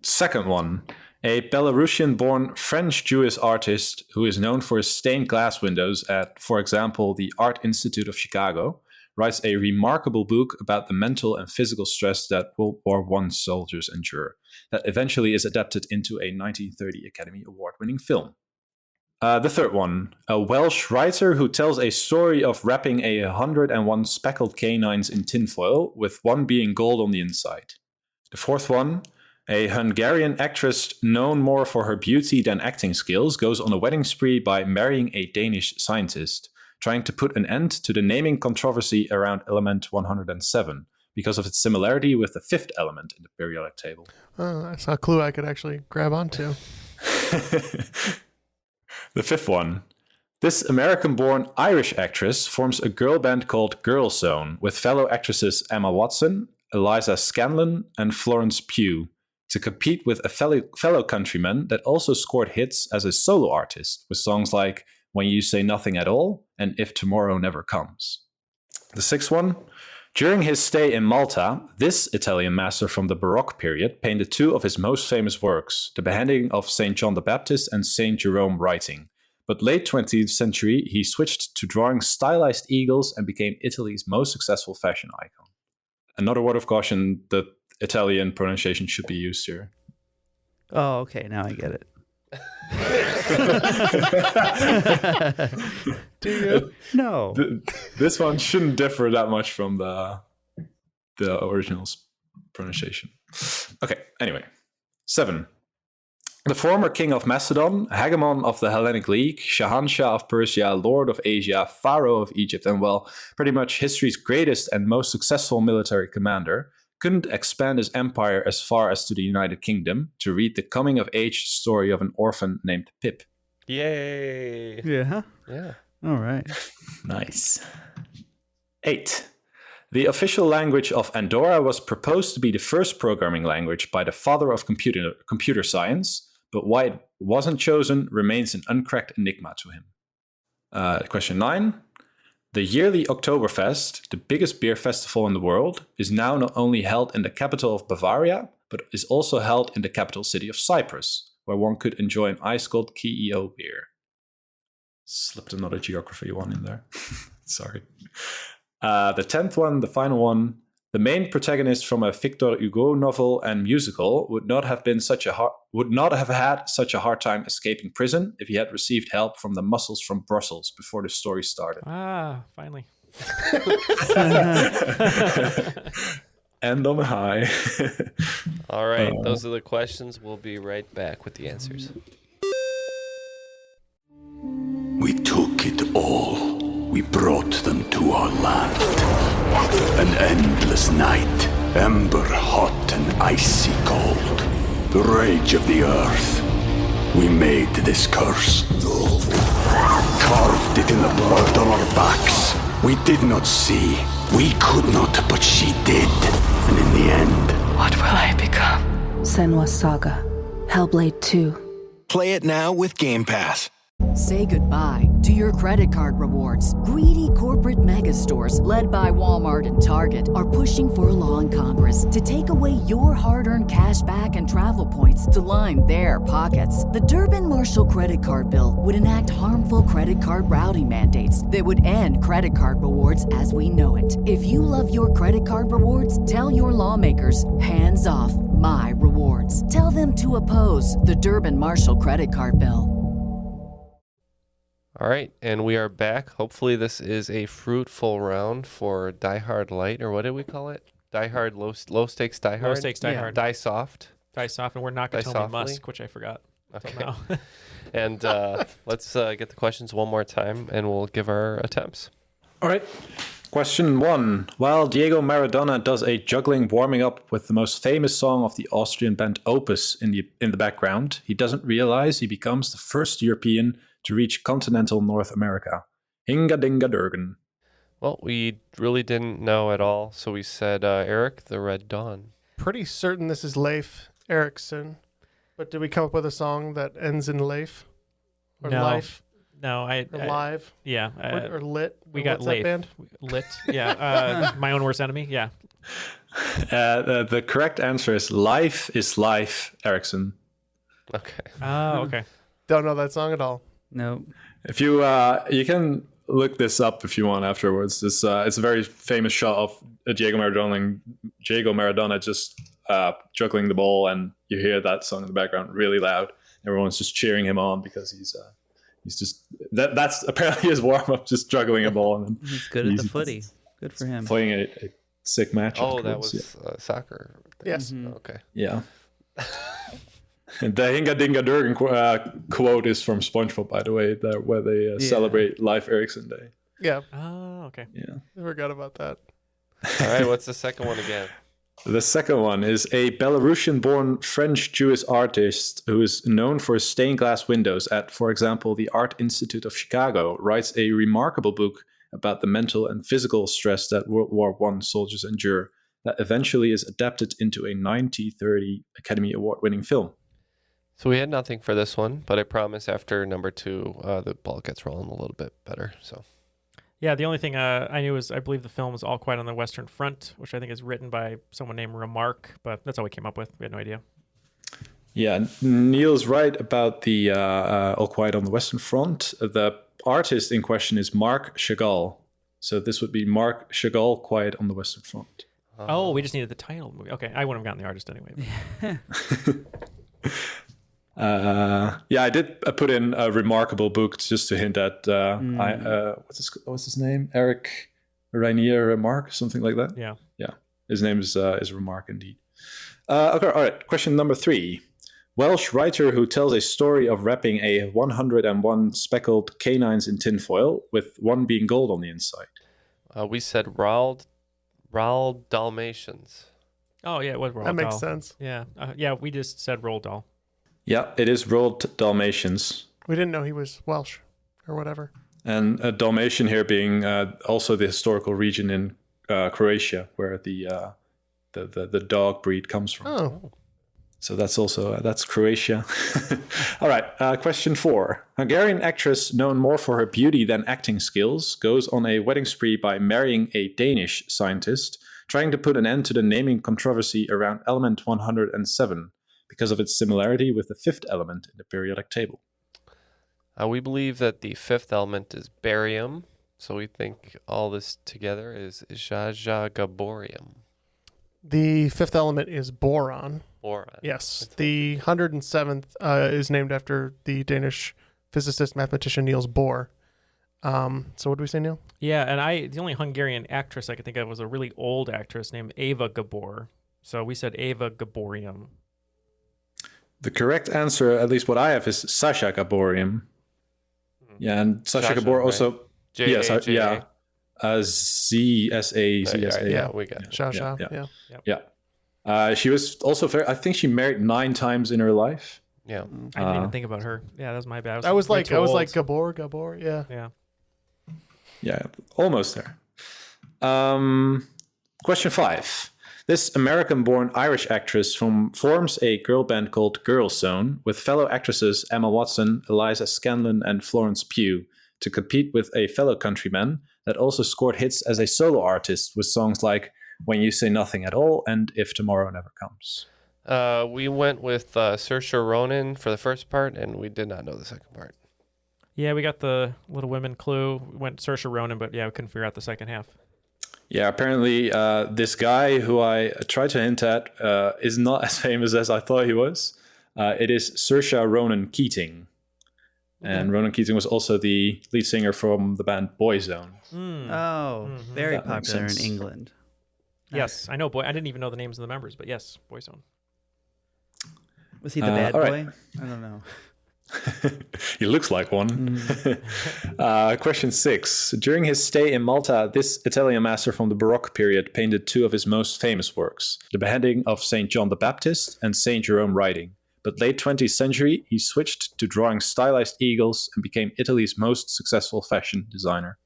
Second one. A Belarusian-born French-Jewish artist who is known for his stained glass windows at, for example, the Art Institute of Chicago, writes a remarkable book about the mental and physical stress that World War I soldiers endure, that eventually is adapted into a 1930 Academy Award-winning film. The third one, a Welsh writer who tells a story of wrapping 101 speckled canines in tinfoil, with one being gold on the inside. The fourth one, a Hungarian actress known more for her beauty than acting skills goes on a wedding spree by marrying a Danish scientist, trying to put an end to the naming controversy around element 107 because of its similarity with the fifth element in the periodic table. That's a clue I could actually grab onto. The fifth one. This American-born Irish actress forms a girl band called Girl Zone with fellow actresses Emma Watson, Eliza Scanlon, and Florence Pugh to compete with a fellow countryman that also scored hits as a solo artist with songs like When You Say Nothing at All and If Tomorrow Never Comes. The sixth one. During his stay in Malta, this Italian master from the Baroque period painted two of his most famous works, the beheading of St. John the Baptist and St. Jerome writing. But late 20th century, he switched to drawing stylized eagles and became Italy's most successful fashion icon. Another word of caution, the Italian pronunciation should be used here. Oh, okay, now I get it. Do you? No. This one shouldn't differ that much from the original's pronunciation. Okay, anyway. 7. The former king of Macedon, hegemon of the Hellenic League, Shahanshah of Persia, lord of Asia, pharaoh of Egypt, and pretty much history's greatest and most successful military commander, couldn't expand his empire as far as to the United Kingdom to read the coming-of-age story of an orphan named Pip. Yay! Yeah? Yeah. All right. Nice. 8. The official language of Andorra was proposed to be the first programming language by the father of computer science, but why it wasn't chosen remains an uncracked enigma to him. Question 9. The yearly Oktoberfest, the biggest beer festival in the world, is now not only held in the capital of Bavaria, but is also held in the capital city of Cyprus, where one could enjoy an ice-cold KEO beer. Slipped another geography one in there. Sorry. The 10th one, the final one. The main protagonist from a Victor Hugo novel and musical would not have had such a hard time escaping prison if he had received help from the muscles from Brussels before the story started. Ah, finally. And on a high. All right, those are the questions. We'll be right back with the answers. We took it all. We brought them to our land. An endless night, ember hot and icy cold. The rage of the earth. We made this curse. Carved it in the blood on our backs. We did not see. We could not, but she did. And in the end, What will I become? Senwa Saga. Hellblade 2. Play it now with Game Pass. Say goodbye to your credit card rewards. Greedy corporate mega stores, led by Walmart and Target, are pushing for a law in Congress to take away your hard-earned cash back and travel points to line their pockets. The Durbin-Marshall credit card bill would enact harmful credit card routing mandates that would end credit card rewards as we know it. If you love your credit card rewards, tell your lawmakers, hands off my rewards. Tell them to oppose the Durbin-Marshall credit card bill. All right, and we are back. Hopefully this is a fruitful round for Die Hard Light, or what did we call it? Die Hard Low Stakes Die Hard? Low Stakes Die Hard. Die Soft. Die Soft, and we're Nakatomi Musk, which I forgot. Okay. And let's get the questions one more time, and we'll give our attempts. All right. Question 1. While Diego Maradona does a juggling warming up with the most famous song of the Austrian band Opus in the background, he doesn't realize he becomes the first European to reach continental North America. Hinga dinga durgan. Well, we really didn't know at all, so we said Eric, the Red Dawn. Pretty certain this is Leif Erikson, but did we come up with a song that ends in Leif? Or no. Life? No, or Live? Yeah. Or Lit? We or got what's Leif. that band? Lit, yeah. My Own Worst Enemy, yeah. The correct answer is Life is Life Erikson. Okay. Oh, okay. Don't know that song at all. No. If you can look this up if you want afterwards. It's a very famous shot of Diego Maradona just juggling the ball, and you hear that song in the background really loud. Everyone's just cheering him on because He's just that's apparently his warm up, just juggling a ball. And he's good at the footy. Good for him. Playing a sick match. Oh, that was soccer. Yes. Mm-hmm. Okay. Yeah. And the Hinga Dinga Durgan quote is from SpongeBob, by the way, where they celebrate Leif Erikson Day. Yeah. Oh, okay. Yeah. I forgot about that. All right, what's the second one again? The second one is a Belarusian-born French-Jewish artist who is known for his stained glass windows at, for example, the Art Institute of Chicago, writes a remarkable book about the mental and physical stress that World War I soldiers endure that eventually is adapted into a 1930 Academy Award-winning film. So we had nothing for this one, but I promise after number 2, the ball gets rolling a little bit better. So, yeah, the only thing I knew is I believe the film is All Quiet on the Western Front, which I think is written by someone named Remarque, but that's all we came up with. We had no idea. Yeah, Neil's right about the All Quiet on the Western Front. The artist in question is Marc Chagall. So this would be Marc Chagall, Quiet on the Western Front. Oh, we just needed the title of the movie. Okay, I wouldn't have gotten the artist anyway. I did put in a remarkable book just to hint at what's his name? Eric Rainier Remarque, something like that. Yeah. His name is Remarque indeed. Okay, all right. Question number 3. Welsh writer who tells a story of wrapping a 101 speckled canines in tinfoil, with one being gold on the inside. We said Roald Dalmatians. Oh yeah, it was Roald Dahl. That makes sense. Yeah, we just said Roald Dahl. Yeah, it is Roald Dalmatians. We didn't know he was Welsh or whatever. And Dalmatian here being also the historical region in Croatia where the dog breed comes from. Oh. So that's Croatia. All right, question 4. Hungarian actress known more for her beauty than acting skills goes on a wedding spree by marrying a Danish scientist, trying to put an end to the naming controversy around element 107 because of its similarity with the 5th element in the periodic table. We believe that the 5th element is barium, so we think all this together is Jajagaborium. The 5th element is boron. Boron. Yes. The 107th is named after the Danish physicist mathematician Niels Bohr. So what do we say, Neil? Yeah, and the only Hungarian actress I could think of was a really old actress named Eva Gabor. So we said Eva Gaborium. The correct answer, at least what I have, is Sasha Gaborium. Yeah, and Sasha Gabor also... J-A-J-A. Yeah. Z-S-A. Yeah, we got it. Shasha. Yeah. She was also I think she married 9 times in her life. Yeah. I didn't even think about her. Yeah, that was my bad. I was like Gabor. Yeah. Yeah. Yeah, almost there. Question 5. This American-born Irish actress forms a girl band called Girl Zone with fellow actresses Emma Watson, Eliza Scanlon, and Florence Pugh to compete with a fellow countryman that also scored hits as a solo artist with songs like When You Say Nothing at All and If Tomorrow Never Comes. We went with Saoirse Ronan for the first part, and we did not know the second part. Yeah, we got the Little Women clue. We went Saoirse Ronan, but yeah, we couldn't figure out the second half. Yeah, apparently this guy who I tried to hint at is not as famous as I thought he was. It is Saoirse Ronan Keating. And Ronan Keating was also the lead singer from the band Boyzone. Very popular in England. Yes, I know. I didn't even know the names of the members, but yes, Boyzone. Was he the bad boy? Right. I don't know. He looks like one. Question 6. During his stay in Malta, this Italian master from the Baroque period painted 2 of his most famous works, the beheading of St. John the Baptist and St. Jerome riding. But late 20th century, he switched to drawing stylized eagles and became Italy's most successful fashion designer.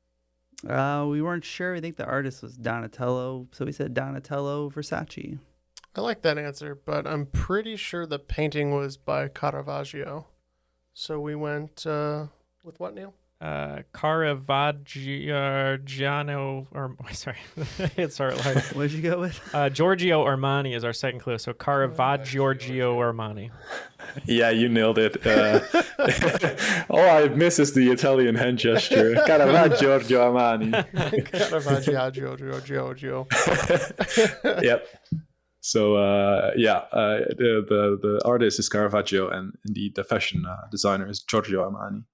We weren't sure. We think the artist was Donatello, so we said Donatello Versace. I like that answer, but I'm pretty sure the painting was by Caravaggio. So we went with what, Neil? Caravaggio, or sorry, it's our. What did you go with? Giorgio Armani is our second clue. So Caravaggio Armani. Yeah, you nailed it. All I miss is the Italian hand gesture. Caravaggio Armani. Caravaggio Giorgio. Yep. So the artist is Caravaggio, and indeed the fashion designer is Giorgio Armani.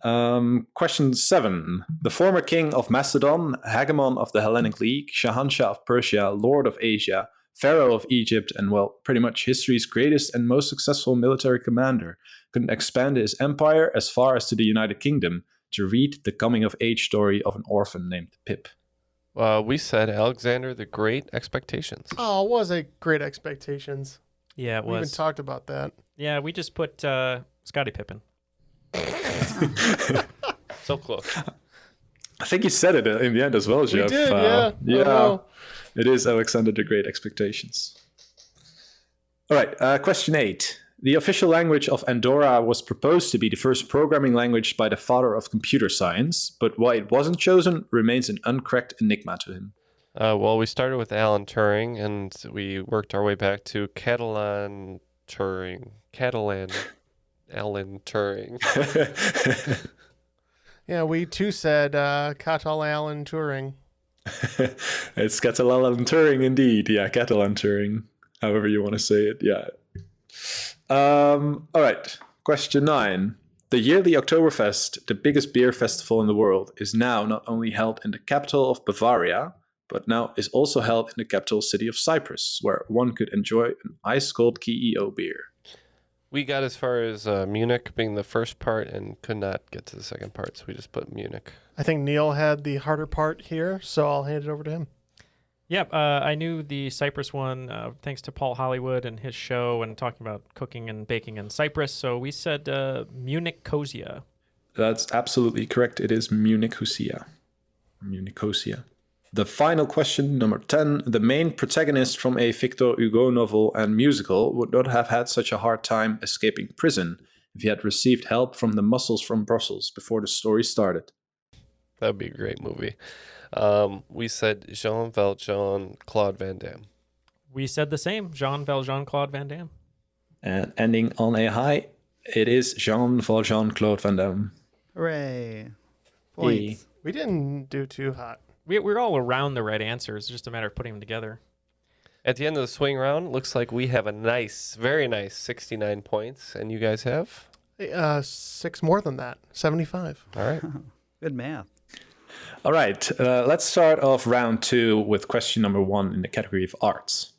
Question 7. The former king of Macedon, hegemon of the Hellenic League, Shahanshah of Persia, lord of Asia, pharaoh of Egypt, and, well, pretty much history's greatest and most successful military commander, couldn't expand his empire as far as to the United Kingdom to read the coming-of-age story of an orphan named Pip. We said Alexander the Great Expectations. Oh, it was a Great Expectations. Yeah, it was. We even talked about that. Yeah, we just put Scottie Pippen. So close. I think you said it in the end as well, Jeff. We did, yeah. Yeah, it is Alexander the Great Expectations. All right, question 8. The official language of Andorra was proposed to be the first programming language by the father of computer science, but why it wasn't chosen remains an uncracked enigma to him. Well, we started with Alan Turing, and we worked our way back to Alan Turing. Yeah, we too said Catalan Turing. It's Catalan Turing indeed. Yeah, Catalan Turing. However you want to say it. Yeah. All right. Question 9. The yearly Oktoberfest, the biggest beer festival in the world, is now not only held in the capital of Bavaria, but now is also held in the capital city of Cyprus, where one could enjoy an ice-cold KEO beer. We got as far as Munich being the first part and could not get to the second part, so we just put Munich. I think Neal had the harder part here, so I'll hand it over to him. Yep, I knew the Cyprus one thanks to Paul Hollywood and his show and talking about cooking and baking in Cyprus. So we said Munich Kosia. That's absolutely correct. It is Munichosia. The final question, number 10. The main protagonist from a Victor Hugo novel and musical would not have had such a hard time escaping prison if he had received help from the muscles from Brussels before the story started. That would be a great movie. We said Jean Valjean Claude Van Damme. We said the same, Jean Valjean Claude Van Damme. And ending on a high, it is Jean Valjean Claude Van Damme. Hooray. Points. We didn't do too hot. We're all around the right answers. It's just a matter of putting them together. At the end of the swing round, looks like we have a nice, very nice 69 points. And you guys have? 6 more than that. 75. All right. Good math. All right. Let's start off round 2 with question number 1 in the category of arts.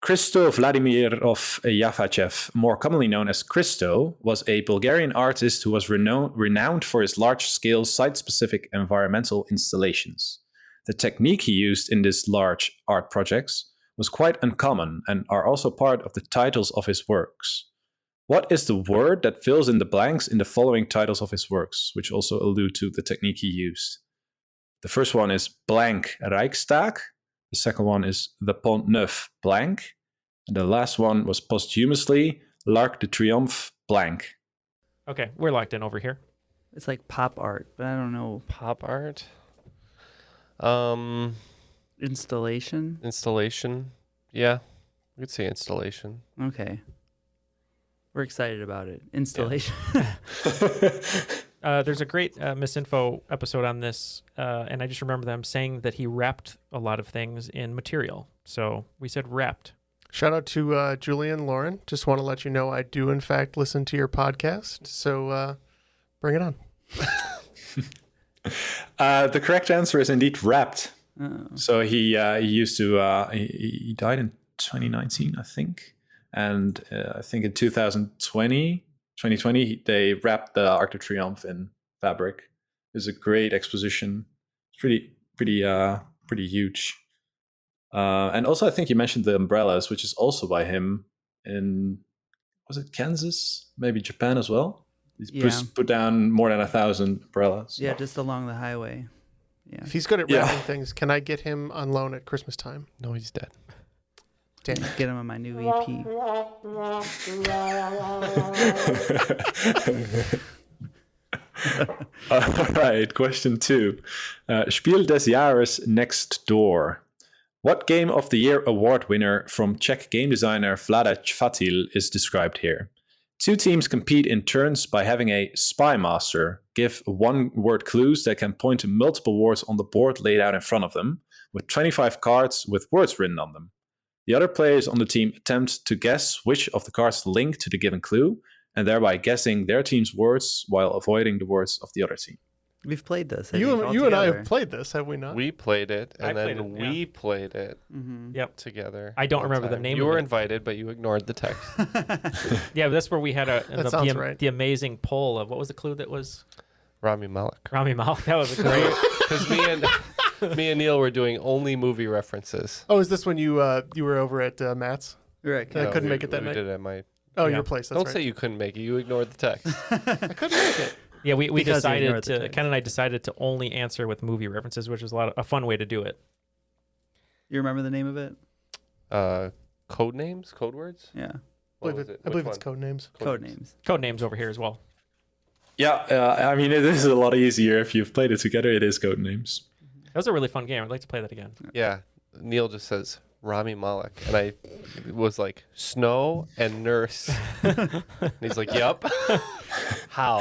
Christo Vladimir of Javachev, more commonly known as Christo, was a Bulgarian artist who was renowned for his large-scale site-specific environmental installations. The technique he used in these large art projects was quite uncommon and are also part of the titles of his works. What is the word that fills in the blanks in the following titles of his works, which also allude to the technique he used? The first one is blank Rijkstag. The second one is the Pont Neuf blank. And the last one was posthumously L'Arc de Triomphe blank. Okay, we're locked in over here. It's like pop art, but I don't know. Pop art? Installation? Installation. Yeah, we could say installation. Okay. We're excited about it. Installation. Yeah. There's a great Misinfo episode on this, and I just remember them saying that he wrapped a lot of things in material. So we said wrapped. Shout out to Julie and Lauren. Just want to let you know I do, in fact, listen to your podcast. So bring it on. The correct answer is indeed wrapped. Oh. So he used to, he died in 2019, I think. And I think in 2020, they wrapped the Arc de Triomphe in fabric. It was a great exposition. It's pretty huge. And also, I think you mentioned the umbrellas, which is also by him in, was it Kansas? Maybe Japan as well? He's put down more than 1,000 umbrellas. Yeah, just along the highway. Yeah. If he's good at wrapping things, can I get him on loan at Christmas time? No, he's dead. Damn. Get him on my new EP. All right, question 2. Spiel des Jahres next door. What Game of the Year award winner from Czech game designer Vlada Chvatil is described here? 2 teams compete in turns by having a spy master give 1-word clues that can point to multiple words on the board laid out in front of them, with 25 cards with words written on them. The other players on the team attempt to guess which of the cards link to the given clue, and thereby guessing their team's words while avoiding the words of the other team. We've played this. You and I have played this, have we not? We played it, and played then it, we played it Yep. together. I don't one remember the time. name You of were it. invited, but you ignored the text. Yeah, but that's where we had sounds right. the amazing poll of what was the clue that was Rami Malek. Rami Malek. That was a great. Because me and Neil were doing only movie references. Oh, is this when you were over at Matt's? Right. I couldn't make it that we night. did it at my. Your place. That's Don't right. say you couldn't make it. You ignored the text. I couldn't make it. Yeah, we Because you decided ignored the to text. Ken and I decided to only answer with movie references, which was a fun way to do it. You remember the name of it? Code names, code words. Yeah. I believe it's code names. Code names. Code names over here as well. Yeah, I mean, it is a lot easier if you've played it together. It is code names. That was a really fun game. I'd like to play that again. Yeah, Neil just says Rami Malek, and I was like snow and nurse. And he's like, "Yep." How?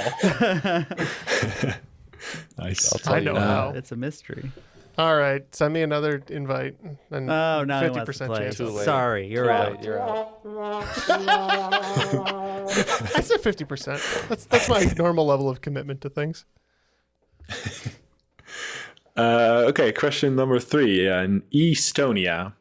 Nice. I'll tell I you know now. how. It's a mystery. All right, send me another invite. And Oh, now he 50% wants to play. chance. Too late. Sorry, you're Too out. late, You're out. I said 50%. That's my normal level of commitment to things. Okay, question number 3. In Estonia,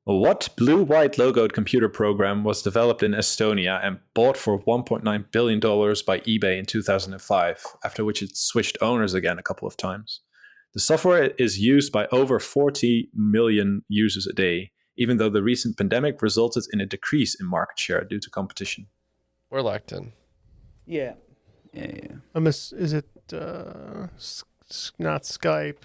what blue-white logoed computer program was developed in Estonia and bought for $1.9 billion by eBay in 2005, after which it switched owners again a couple of times? The software is used by over 40 million users a day, even though the recent pandemic resulted in a decrease in market share due to competition. We're locked in. Yeah. Yeah. Is it not Skype?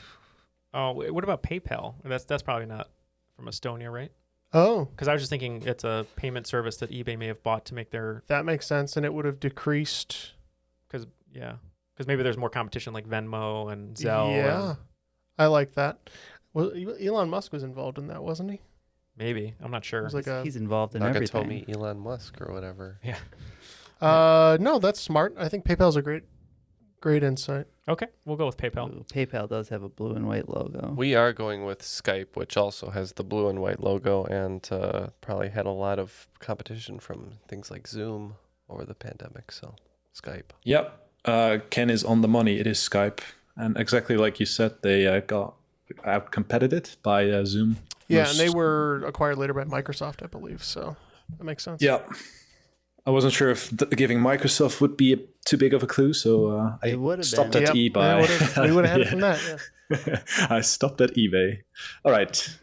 Oh, what about PayPal? That's probably not from Estonia, right? Oh, Because I was just thinking it's a payment service that eBay may have bought to make their that makes sense, and it would have decreased. because maybe there's more competition like Venmo and Zelle. Yeah, and I like that. Well, Elon Musk was involved in that, wasn't he? maybe I'm not sure. It was like a He's involved in everything. Nakatomi Elon Musk or whatever. Yeah. No, that's smart. I think PayPal's a great insight. Okay, we'll go with PayPal. Ooh, PayPal does have a blue and white logo. We are going with Skype, which also has the blue and white logo and probably had a lot of competition from things like Zoom over the pandemic. So Skype. Yep. Ken is on the money. It is Skype. And exactly like you said, they got out-competited by Zoom. Yeah, and they were acquired later by Microsoft, I believe. So that makes sense. Yeah. I wasn't sure if giving Microsoft would be too big of a clue, so I stopped at eBay. We would have had it from that. Yeah. I stopped at eBay. All right.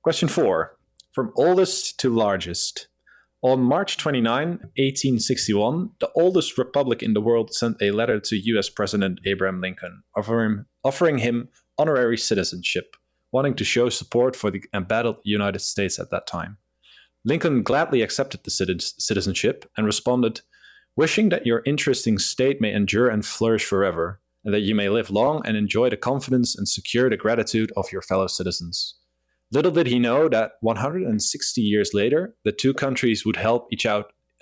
Question 4. From oldest to largest. On March 29, 1861, the oldest republic in the world sent a letter to U.S. President Abraham Lincoln, offering him honorary citizenship, wanting to show support for the embattled United States at that time. Lincoln gladly accepted the citizenship and responded, "Wishing that your interesting state may endure and flourish forever, and that you may live long and enjoy the confidence and secure the gratitude of your fellow citizens." Little did he know that 160 years later, the two countries would help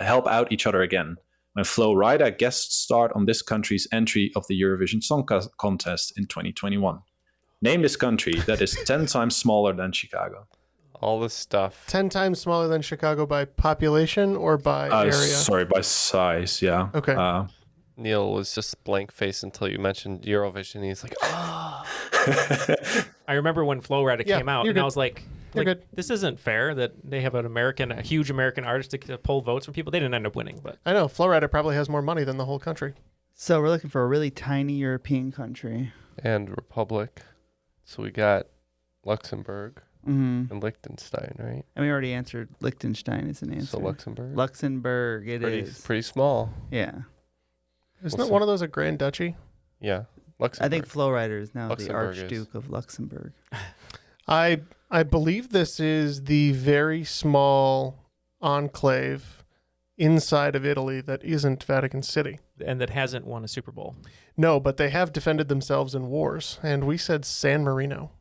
out each other again, when Flo Rida guest starred on this country's entry of the Eurovision Song Contest in 2021. Name this country that is 10 times smaller than Chicago. All this stuff. 10 times smaller than Chicago by population or by area? Sorry, by size, yeah. Okay. Neil was just blank face until you mentioned Eurovision. He's like, oh. I remember when Flo Rida came out, and good. I was like, this isn't fair that they have a huge American artist to pull votes from people. They didn't end up winning, but I know Flo Rida probably has more money than the whole country. So we're looking for a really tiny European country. And Republic. So we got Luxembourg Mm-hmm. and Liechtenstein, right? And we already answered Liechtenstein is an answer. So Luxembourg? Luxembourg, it is. Pretty small. Yeah. Isn't it one of those a Grand Duchy? Yeah. Luxembourg. I think Flo Rida is now the Luxembourg Archduke of Luxembourg. I believe this is the very small enclave inside of Italy that isn't Vatican City. And that hasn't won a Super Bowl. No, but they have defended themselves in wars, and we said San Marino.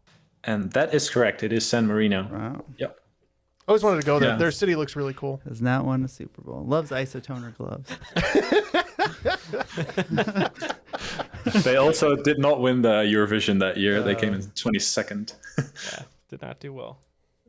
And that is correct. It is San Marino. Wow. Yep. I always wanted to go there. Yeah. Their city looks really cool. Has not won a Super Bowl. Loves isotoner gloves. They also did not win the Eurovision that year. They came in 22nd. Yeah, did not do well.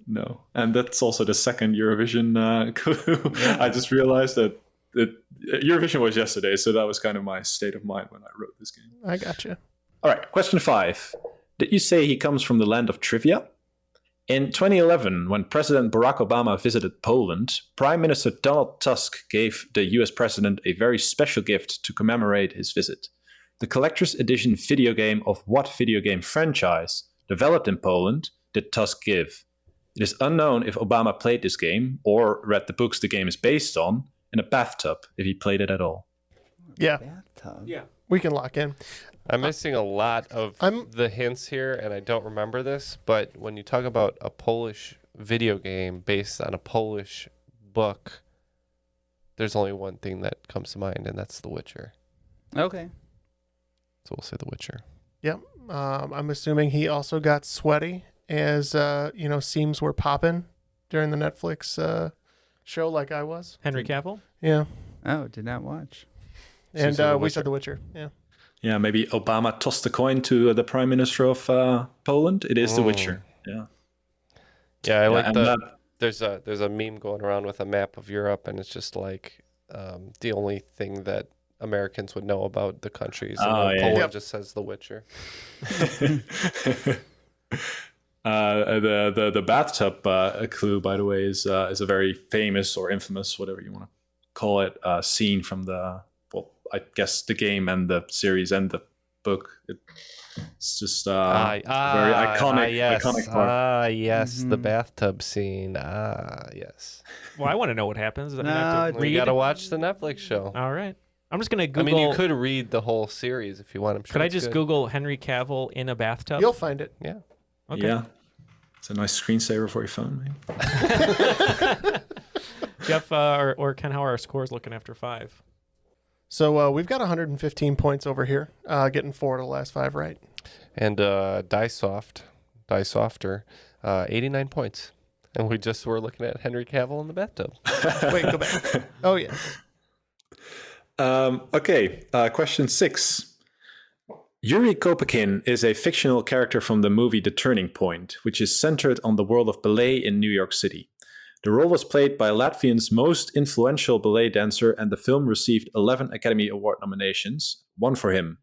No. And that's also the second Eurovision clue. I just realized that Eurovision was yesterday, so that was kind of my state of mind when I wrote this game. I gotcha. All right, question 5. Did you say he comes from the land of trivia? In 2011, when President Barack Obama visited Poland, Prime Minister Donald Tusk gave the US president a very special gift to commemorate his visit. The collector's edition video game of what video game franchise, developed in Poland, did Tusk give? It is unknown if Obama played this game or read the books the game is based on in a bathtub, if he played it at all. Yeah. Bathtub. Yeah. We can lock in. I'm missing a lot of the hints here, and I don't remember this, but when you talk about a Polish video game based on a Polish book, there's only one thing that comes to mind, and that's The Witcher. Okay. So we'll say The Witcher. Yep. I'm assuming he also got sweaty as, seams were popping during the Netflix show like I was. Henry Cavill? Yeah. Oh, did not watch. And we said The Witcher. Yeah. Yeah, maybe Obama tossed a coin to the Prime Minister of Poland. It is The Witcher. Yeah. Yeah, I like there's a meme going around with a map of Europe, and it's just like the only thing that Americans would know about the countries. And Poland just says The Witcher. The bathtub clue, by the way, is a very famous or infamous, whatever you want to call it, scene from I guess the game and the series and the book. It's just very iconic part. Yes, the bathtub scene. Yes. Well, I want to know what happens. You got to watch the Netflix show. All right. I'm just going to Google. I mean, you could read the whole series if you want. I'm sure could I just Google Henry Cavill in a bathtub? You'll find it. Yeah. Okay. Yeah. It's a nice screensaver for your phone, man. Jeff or Ken, how are our scores looking after 5? So we've got 115 points over here, getting 4 of the last 5 right. And Die Softer, 89 points. And we just were looking at Henry Cavill in the bathtub. Wait, go back. Oh, yeah. Okay, question 6. Yuri Kopekin is a fictional character from the movie The Turning Point, which is centered on the world of ballet in New York City. The role was played by Latvia's most influential ballet dancer, and the film received 11 Academy Award nominations, 1 for him.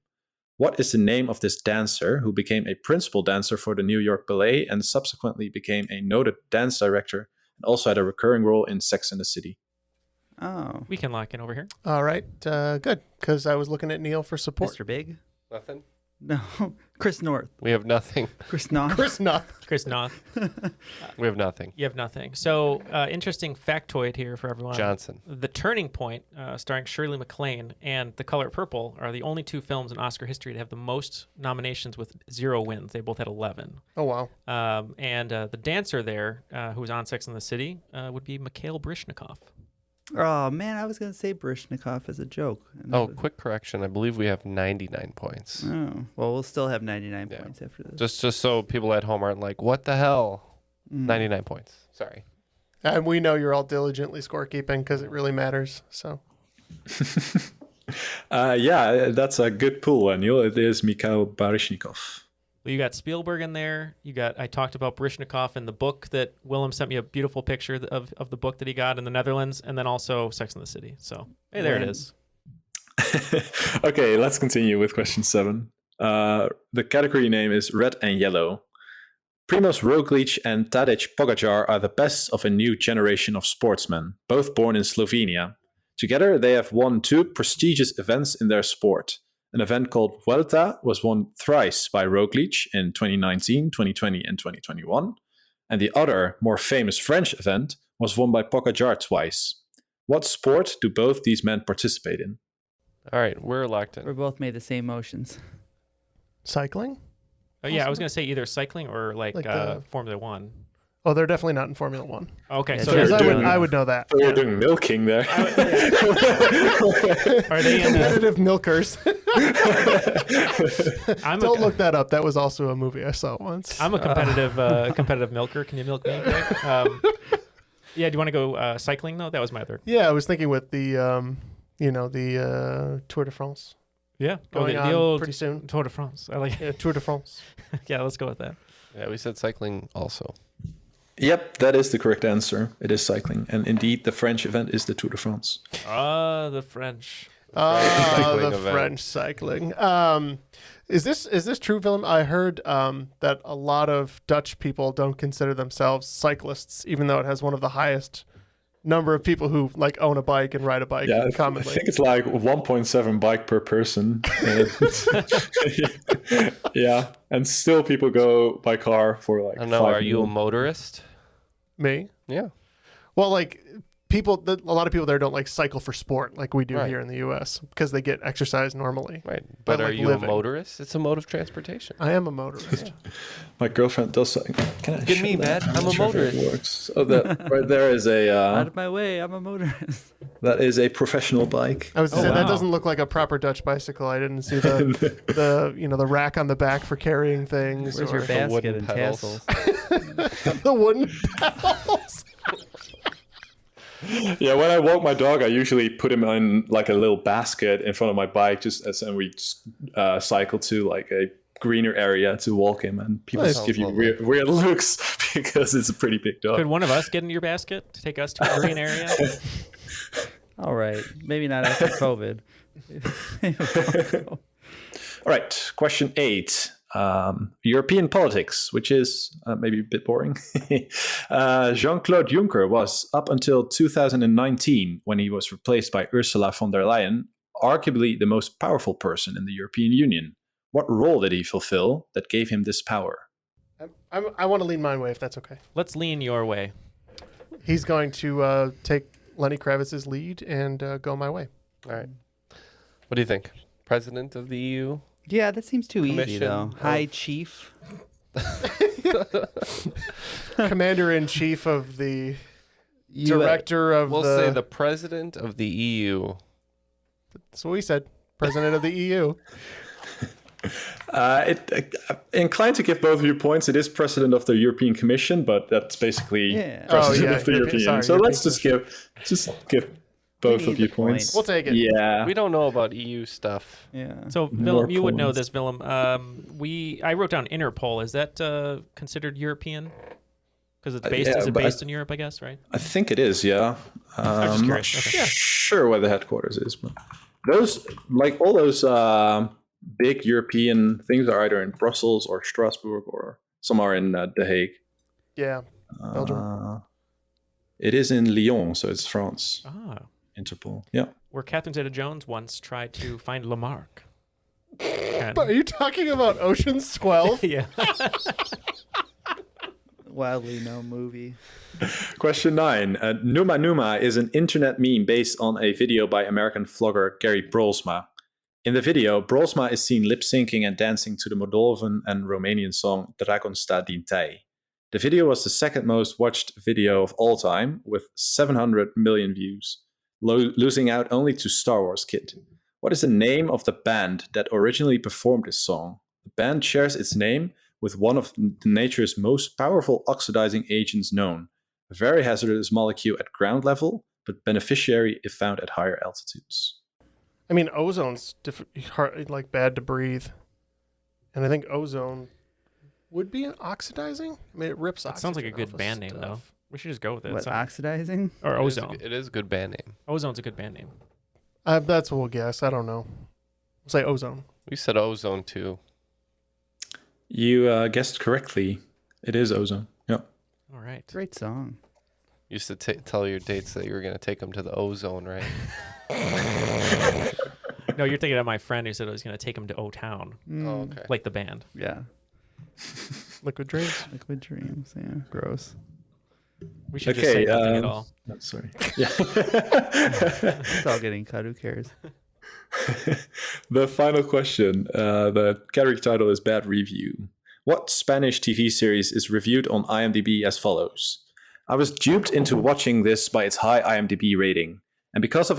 What is the name of this dancer who became a principal dancer for the New York Ballet and subsequently became a noted dance director and also had a recurring role in Sex and the City? Oh. We can lock in over here. All right. Good, because I was looking at Neal for support. Mr. Big? Nothing? No. Chris North. We have nothing. Chris Noth. Chris Noth. Chris Noth. We have nothing. You have nothing. So, interesting factoid here for everyone. Johnson. The Turning Point, starring Shirley MacLaine, and The Color Purple are the only 2 films in Oscar history to have the most nominations with 0 wins. They both had 11. Oh, wow. And the dancer there, who was on Sex and the City, would be Mikhail Baryshnikov. Oh, man, I was going to say Baryshnikov as a joke. Quick correction. I believe we have 99 points. Oh, well, we'll still have 99 points after this. Just so people at home aren't like, what the hell? 99 points. Sorry. And we know you're all diligently scorekeeping because it really matters. So. Yeah, that's a good pool, Neil. It is Mikhail Baryshnikov. Well, you got Spielberg in there. I talked about Baryshnikov in the book that Willem sent me a beautiful picture of the book that he got in the Netherlands, and then also Sex and the City. So, hey, there it is. Okay, let's continue with question 7. The category name is Red and Yellow. Primoz Roglic and Tadej Pogačar are the best of a new generation of sportsmen, both born in Slovenia. Together, they have won 2 prestigious events in their sport. An event called Vuelta was won thrice by Roglic in 2019, 2020, and 2021. And the other, more famous French event was won by Pogačar twice. What sport do both these men participate in? All right, we're locked in. We both made the same motions. Cycling? Oh, yeah, I was going to say either cycling or like Formula 1. Oh, they're definitely not in Formula 1. Okay, yeah, so I would know that. They're doing milking there. Are they competitive milkers? Don't look that up. That was also a movie I saw once. I'm a competitive milker. Can you milk me? Yeah, do you want to go cycling though? That was my other. Yeah, I was thinking with the Tour de France. Yeah, going on old pretty soon. Tour de France. I like Tour de France. Yeah, let's go with that. Yeah, we said cycling also. Yep, that is the correct answer. It is cycling. And indeed, the French event is the Tour de France. The French. The French cycling. Is this true, Willem? I heard that a lot of Dutch people don't consider themselves cyclists, even though it has one of the highest number of people who like own a bike and ride a bike commonly. I think it's like 1.7 bike per person. Yeah, and still people go by car for like. I don't know. Are you a motorist? Me? Yeah. Well, like a lot of people there don't like cycle for sport like we do here in the U.S. because they get exercise normally. Right. But are you a motorist? It's a mode of transportation. I am a motorist. My girlfriend does something. Can I Give me that. I'm a motorist. Oh, that right there is a. Out of my way. I'm a motorist. That is a professional bike. I was saying that doesn't look like a proper Dutch bicycle. I didn't see the rack on the back for carrying things. Where's your basket and tassels? The wooden pedals. Yeah, when I walk my dog, I usually put him in like a little basket in front of my bike, and we cycle to like a greener area to walk him, and people just give you weird looks because it's a pretty big dog. Could one of us get in your basket to take us to a green area? All right, maybe not after COVID. All right, question 8. European politics, which is maybe a bit boring. Jean-Claude Juncker was, up until 2019, when he was replaced by Ursula von der Leyen, arguably the most powerful person in the European Union. What role did he fulfill that gave him this power? I want to lean my way, if that's okay. Let's lean your way. He's going to take Lenny Kravitz's lead and go my way. All right. What do you think? President of the EU? Yeah, that seems too easy, though. High Chief. Commander-in-Chief of the Director of We'll say the President of the EU. That's what we said. President of the EU. Inclined to give both of you points. It is President of the European Commission, but that's basically President of the European Union. So let's just give both of you points. We'll take it. Yeah. We don't know about EU stuff. Yeah. So, Willem, you would know this, Willem. I wrote down Interpol. Is that considered European? Because it's based. Is it based in Europe? I guess, right? I think it is. Yeah. I'm not sure where the headquarters is, but all those big European things are either in Brussels or Strasbourg, or some are in The Hague. Yeah. Belgium. It is in Lyon, so it's France. Ah. Interpol. Yeah. Where Catherine Zeta-Jones once tried to find Lamarck. But are you talking about Ocean's 12? Yeah. Wildly known movie. Question 9. Numa Numa is an internet meme based on a video by American vlogger Gary Brolsma. In the video, Brolsma is seen lip-syncing and dancing to the Moldovan and Romanian song Dragonsta din Tei. The video was the second most watched video of all time, with 700 million views, losing out only to Star Wars Kid. What is the name of the band that originally performed this song? The band shares its name with one of nature's most powerful oxidizing agents known, a very hazardous molecule at ground level, but beneficiary if found at higher altitudes. I mean, ozone's like bad to breathe. And I think ozone would be oxidizing. I mean, it rips oxygen. It sounds like a good band name, though. We should just go with it. What, oxidizing? Or ozone. It is a good band name. Ozone's a good band name. That's what we'll guess. I don't know. We'll say ozone. We said ozone, too. You guessed correctly. It is ozone. Yep. All right. Great song. You used to tell your dates that you were going to take them to the ozone, right? No, you're thinking of my friend who said I was going to take him to O-Town. Oh, okay. Like the band. Yeah. Liquid Dreams. Liquid Dreams. Yeah. Gross. We should just say nothing at all. Sorry. Yeah. It's all getting cut. Who cares? The final question. The category title is Bad Review. What Spanish TV series is reviewed on IMDb as follows? I was duped into watching this by its high IMDb rating. And because of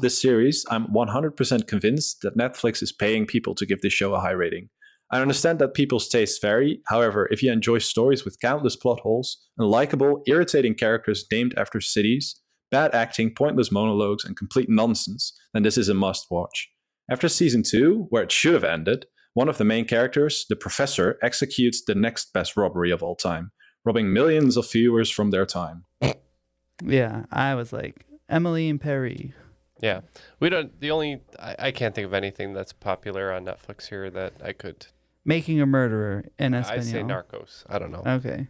this series, I'm 100% convinced that Netflix is paying people to give this show a high rating. I understand that people's tastes vary. However, if you enjoy stories with countless plot holes, unlikable, irritating characters named after cities, bad acting, pointless monologues, and complete nonsense, then this is a must-watch. After season 2, where it should have ended, one of the main characters, the professor, executes the next best robbery of all time, robbing millions of viewers from their time. Yeah, I was like, Emily in Paris. Yeah. We don't, I can't think of anything that's popular on Netflix here that I could. Making a Murderer in Espanol. I say Narcos. I don't know. Okay.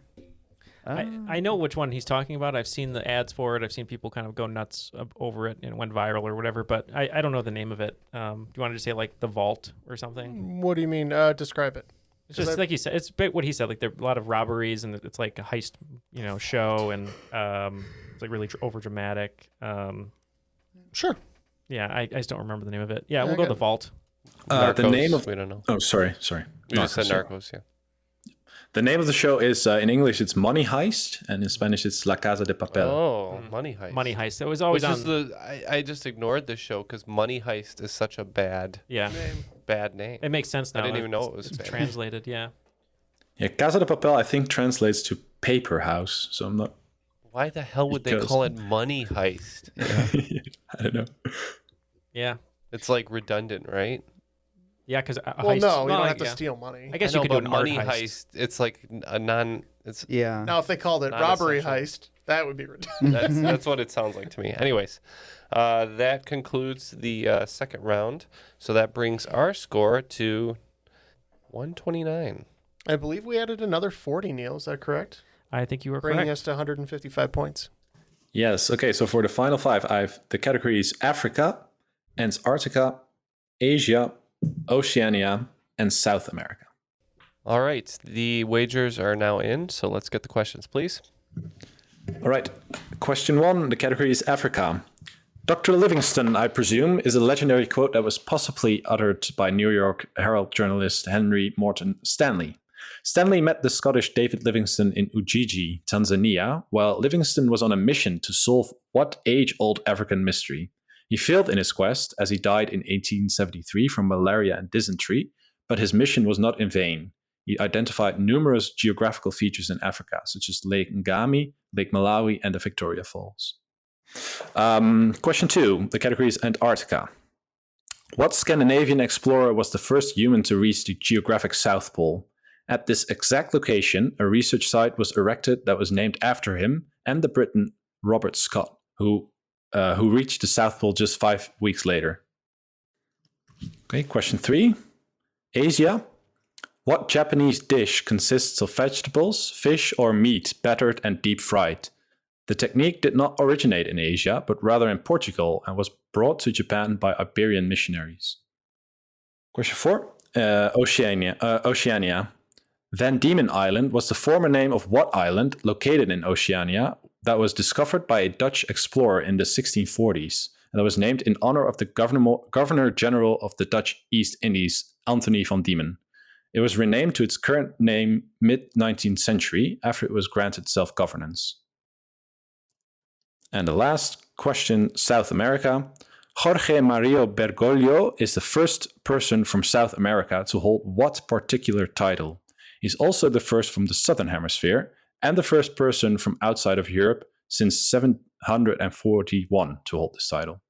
I know which one he's talking about. I've seen the ads for it. I've seen people kind of go nuts over it and it went viral or whatever, but I don't know the name of it. Do you want to just say like The Vault or something? What do you mean? Describe it. It's just like you said. It's what he said. Like there are a lot of robberies and it's like a heist, show and it's like really over dramatic. Sure. Yeah, I just don't remember the name of it. Yeah, we'll go The Vault. Narcos, the name of we don't know. Oh, sorry. You just said Narcos, yeah. The name of the show is in English it's Money Heist, and in Spanish it's La Casa de Papel. Oh, Money Heist. Money Heist. It was always on. I just ignored this show because Money Heist is such a bad name. It makes sense now. I didn't even know it was it's translated. Yeah. Yeah, Casa de Papel I think translates to paper house, so I'm not. Why the hell would they call it Money Heist? I don't know. Yeah. It's like redundant, right? Yeah, because no, you don't have to steal money. I guess you could do an money art heist. It's like a non. It's Now, if they called it robbery heist, that would be redundant. that's what it sounds like to me. Anyways, that concludes the second round. So that brings our score to 129. I believe we added another 40, Neil. Is that correct? I think you were bringing correct. us to 155 points. Yes. Okay. So for the final five, the categories Africa, Antarctica, Asia, Oceania, and South America. All right. The wagers are now in, so let's get the questions, please. All right. Question 1. The category is Africa. Dr. Livingston, I presume, is a legendary quote that was possibly uttered by New York Herald journalist Henry Morton Stanley. Stanley met the Scottish David Livingstone in Ujiji, Tanzania, while Livingstone was on a mission to solve what age-old African mystery? He failed in his quest, as he died in 1873 from malaria and dysentery, but his mission was not in vain. He identified numerous geographical features in Africa, such as Lake Ngami, Lake Malawi, and the Victoria Falls. Question 2. The category is Antarctica. What Scandinavian explorer was the first human to reach the geographic South Pole? At this exact location, a research site was erected that was named after him and the Briton Robert Scott, who reached the South Pole just 5 weeks later. Okay, question 3. Asia. What Japanese dish consists of vegetables, fish, or meat battered and deep fried? The technique did not originate in Asia, but rather in Portugal and was brought to Japan by Iberian missionaries. Question 4. Oceania. Van Diemen Island was the former name of what island located in Oceania that was discovered by a Dutch explorer in the 1640s and that was named in honor of the Governor-General of the Dutch East Indies, Anthony van Diemen. It was renamed to its current name mid-19th century after it was granted self-governance. And the last question, South America. Jorge Mario Bergoglio is the first person from South America to hold what particular title? He's also the first from the Southern Hemisphere and the first person from outside of Europe since 741 to hold this title.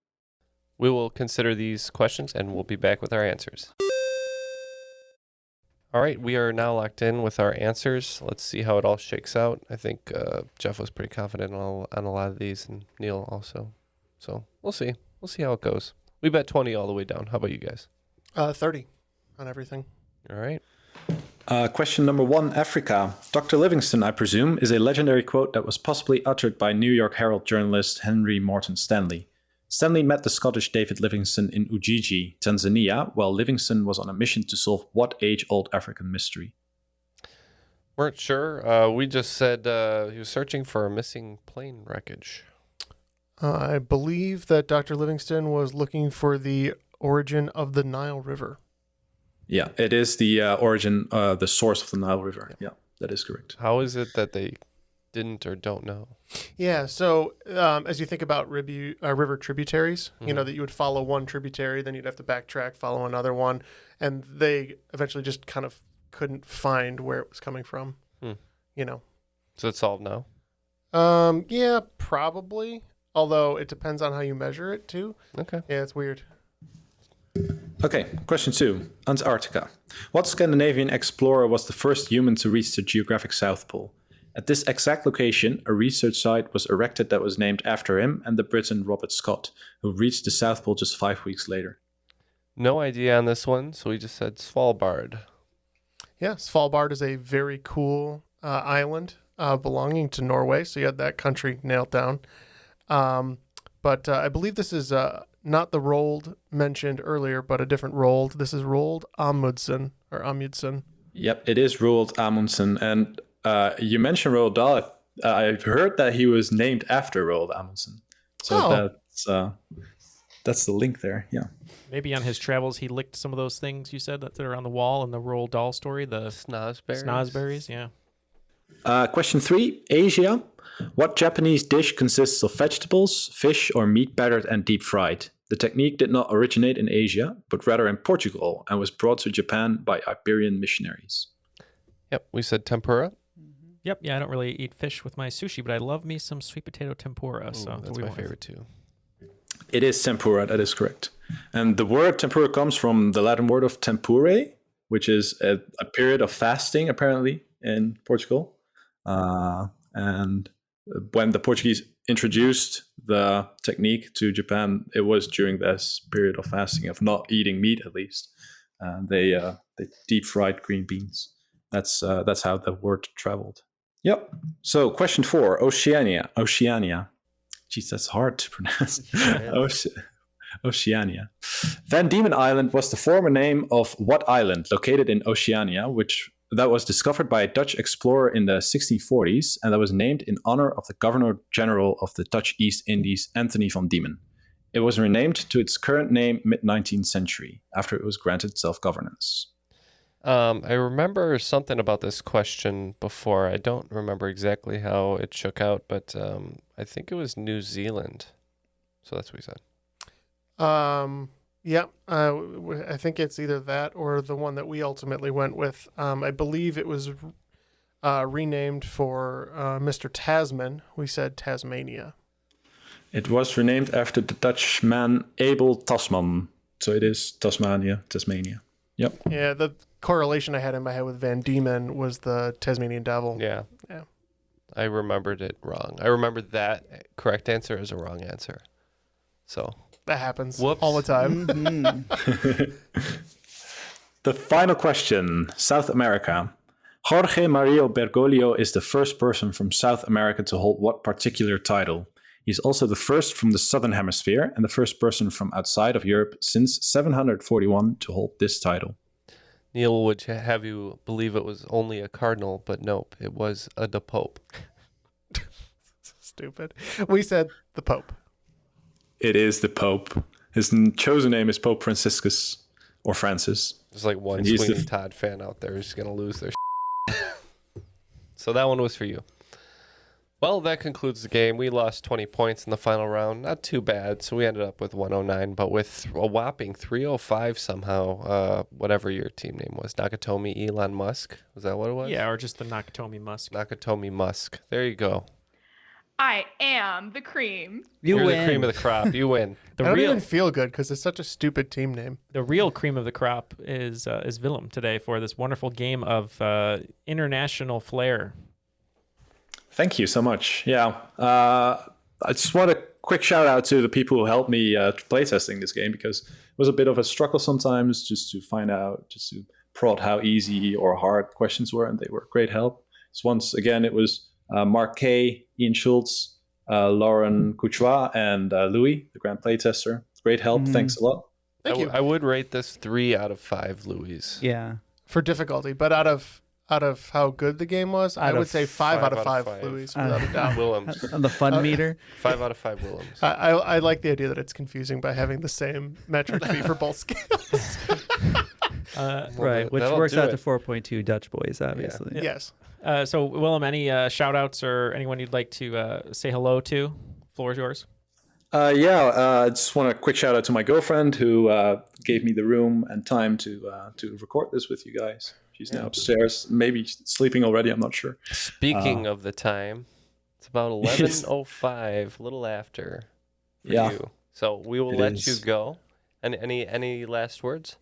We will consider these questions and we'll be back with our answers. All right, we are now locked in with our answers. Let's see how it all shakes out. I think Jeff was pretty confident on a lot of these, and Neil also. So we'll see. We'll see how it goes. We bet 20 all the way down. How about you guys? 30 on everything. All right. Question number 1, Africa. Dr. Livingstone, I presume, is a legendary quote that was possibly uttered by New York Herald journalist Henry Morton Stanley. Stanley met the Scottish David Livingstone in Ujiji, Tanzania, while Livingstone was on a mission to solve what age-old African mystery? Weren't sure. We just said he was searching for a missing plane wreckage. I believe that Dr. Livingstone was looking for the origin of the Nile River. Yeah, it is the origin, the source of the Nile River. Yeah, that is correct. How is it that they didn't or don't know? Yeah, so as you think about river tributaries, you know, that you would follow one tributary, then you'd have to backtrack, follow another one, and they eventually just kind of couldn't find where it was coming from, you know. So it's solved now? Yeah, probably, although it depends on how you measure it, too. Okay. Yeah, it's weird. Okay, question 2, Antarctica. What Scandinavian explorer was the first human to reach the geographic South Pole? At this exact location, a research site was erected that was named after him and the Briton Robert Scott, who reached the South Pole just 5 weeks later. No idea on this one, so we just said Svalbard. Yeah, Svalbard is a very cool island belonging to Norway, so you had that country nailed down. But I believe this is not the Roald mentioned earlier, but a different Roald. This is Roald Amundsen, or Amundsen. Yep, it is Roald Amundsen, and you mentioned Roald Dahl. I've heard that he was named after Roald Amundsen, so that's the link there. Yeah, maybe on his travels he licked some of those things you said that are on the wall in the Roald Dahl story, the snozberries. Yeah. Question 3: Asia. What Japanese dish consists of vegetables, fish, or meat battered and deep fried? The technique did not originate in Asia, but rather in Portugal, and was brought to Japan by Iberian missionaries. Yep, we said tempura. Yep, yeah, I don't really eat fish with my sushi, but I love me some sweet potato tempura. Ooh, so that's my favorite too. It is tempura, that is correct. And the word tempura comes from the Latin word of tempore, which is a period of fasting, apparently, in Portugal. And when the Portuguese introduced the technique to Japan, it was during this period of fasting, of not eating meat at least. They deep fried green beans. That's how the word traveled. Yep. So question 4, Oceania. Jeez, that's hard to pronounce. Oceania. Van Diemen Island was the former name of what island located in Oceania, that was discovered by a Dutch explorer in the 1640s, and that was named in honor of the Governor-General of the Dutch East Indies, Anthony van Diemen. It was renamed to its current name mid-19th century, after it was granted self-governance. I remember something about this question before. I don't remember exactly how it shook out, but I think it was New Zealand. So that's what we said. Yeah, I think it's either that or the one that we ultimately went with. I believe it was renamed for Mr. Tasman. We said Tasmania. It was renamed after the Dutchman Abel Tasman. So it is Tasmania. Yep. Yeah, the correlation I had in my head with Van Diemen was the Tasmanian devil. Yeah. Yeah. I remembered it wrong. I remembered that correct answer as a wrong answer. So... that happens Whoops. all the time. The final question, South America. Jorge Mario Bergoglio is the first person from South America to hold what particular title? He's also the first from the Southern Hemisphere and the first person from outside of Europe since 741 to hold this title. Neil would have you believe it was only a cardinal, but nope, it was the Pope. Stupid. We said the Pope. It is the Pope. His chosen name is Pope Franciscus, or Francis. There's like one Sweeney Todd fan out there who's going to lose their So that one was for you. Well, that concludes the game. We lost 20 points in the final round. Not too bad. So we ended up with 109, but with a whopping 305 somehow, whatever your team name was. Nakatomi Elon Musk. Was that what it was? Yeah, or just the Nakatomi Musk. Nakatomi Musk. There you go. I am the cream. You're the cream of the crop. You win. I don't even feel good because it's such a stupid team name. The real cream of the crop is Willem today for this wonderful game of international flair. Thank you so much. Yeah. I just want a quick shout out to the people who helped me playtesting this game, because it was a bit of a struggle sometimes just to find out, just to prod how easy or hard questions were, and they were great help. So once again, it was Mark Kay, Ian Schultz, Lauren Couchois, and Louis, the grand playtester. Great help. Thanks a lot. Thank you. I would rate this 3 out of 5 Louis. Yeah. For difficulty, but out of how good the game was, I would say 5 out of 5 Louis, without a doubt. Willems. On the fun meter? 5 out of 5 Willems. I like the idea that it's confusing by having the same metric be for both scales. Right, which works out to 4.2 Dutch boys, obviously. Yeah. Yes. So, Willem, any shout-outs or anyone you'd like to say hello to? Floor is yours. I just want a quick shout out to my girlfriend who gave me the room and time to record this with you guys. She's now upstairs, maybe sleeping already, I'm not sure. Speaking of the time, it's about 11:05, a little after for you. So we will let you go. And any last words?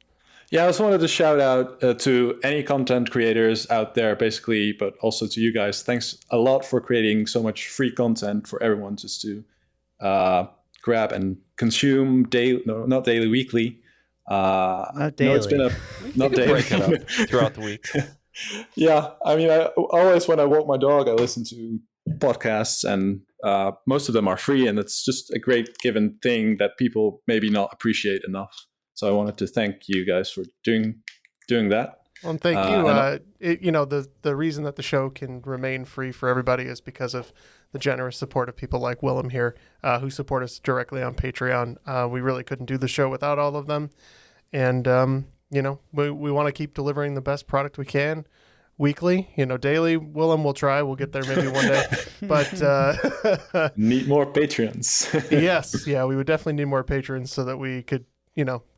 Yeah, I just wanted to shout out to any content creators out there, basically, but also to you guys. Thanks a lot for creating so much free content for everyone just to grab and consume daily, no, not daily, weekly. Not daily. No, it's been not daily. Break it up throughout the week. Yeah, I mean, I always, when I walk my dog, I listen to podcasts, and most of them are free, and it's just a great given thing that people maybe not appreciate enough. So I wanted to thank you guys for doing that. Well, thank you. The reason that the show can remain free for everybody is because of the generous support of people like Willem here, who support us directly on Patreon. We really couldn't do the show without all of them. And, we want to keep delivering the best product we can weekly, daily. Willem will try. We'll get there maybe one day. But need more patrons. Yes. Yeah, we would definitely need more patrons so that we could,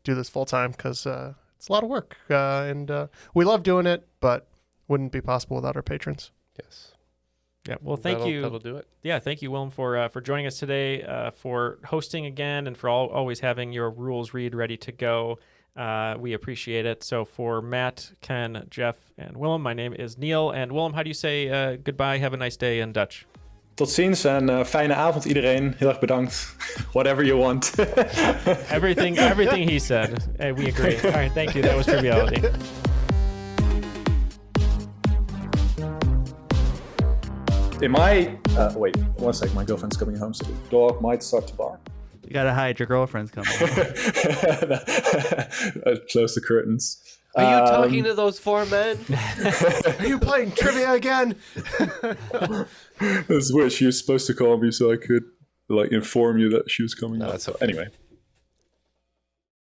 do this full time, because it's a lot of work. And we love doing it, but wouldn't be possible without our patrons. Yes. Yeah, well, thank you. That'll do it. Yeah, thank you, Willem, for joining us today, for hosting again, and for always having your rules read ready to go. We appreciate it. So for Matt, Ken, Jeff, and Willem, my name is Neal. And Willem, how do you say goodbye, have a nice day in Dutch? Tot ziens en fijne avond iedereen. Heel erg bedankt. Whatever you want. Everything he said. We agree. All right, thank you. That was Triviality. In my wait, 1 sec. My girlfriend's coming home, so the dog might start to bark. You gotta hide. Your girlfriend's coming. Close the curtains. Are you talking to those four men? Are you playing trivia again? That's weird. She was supposed to call me so I could inform you that she was coming. No, that's okay. Anyway.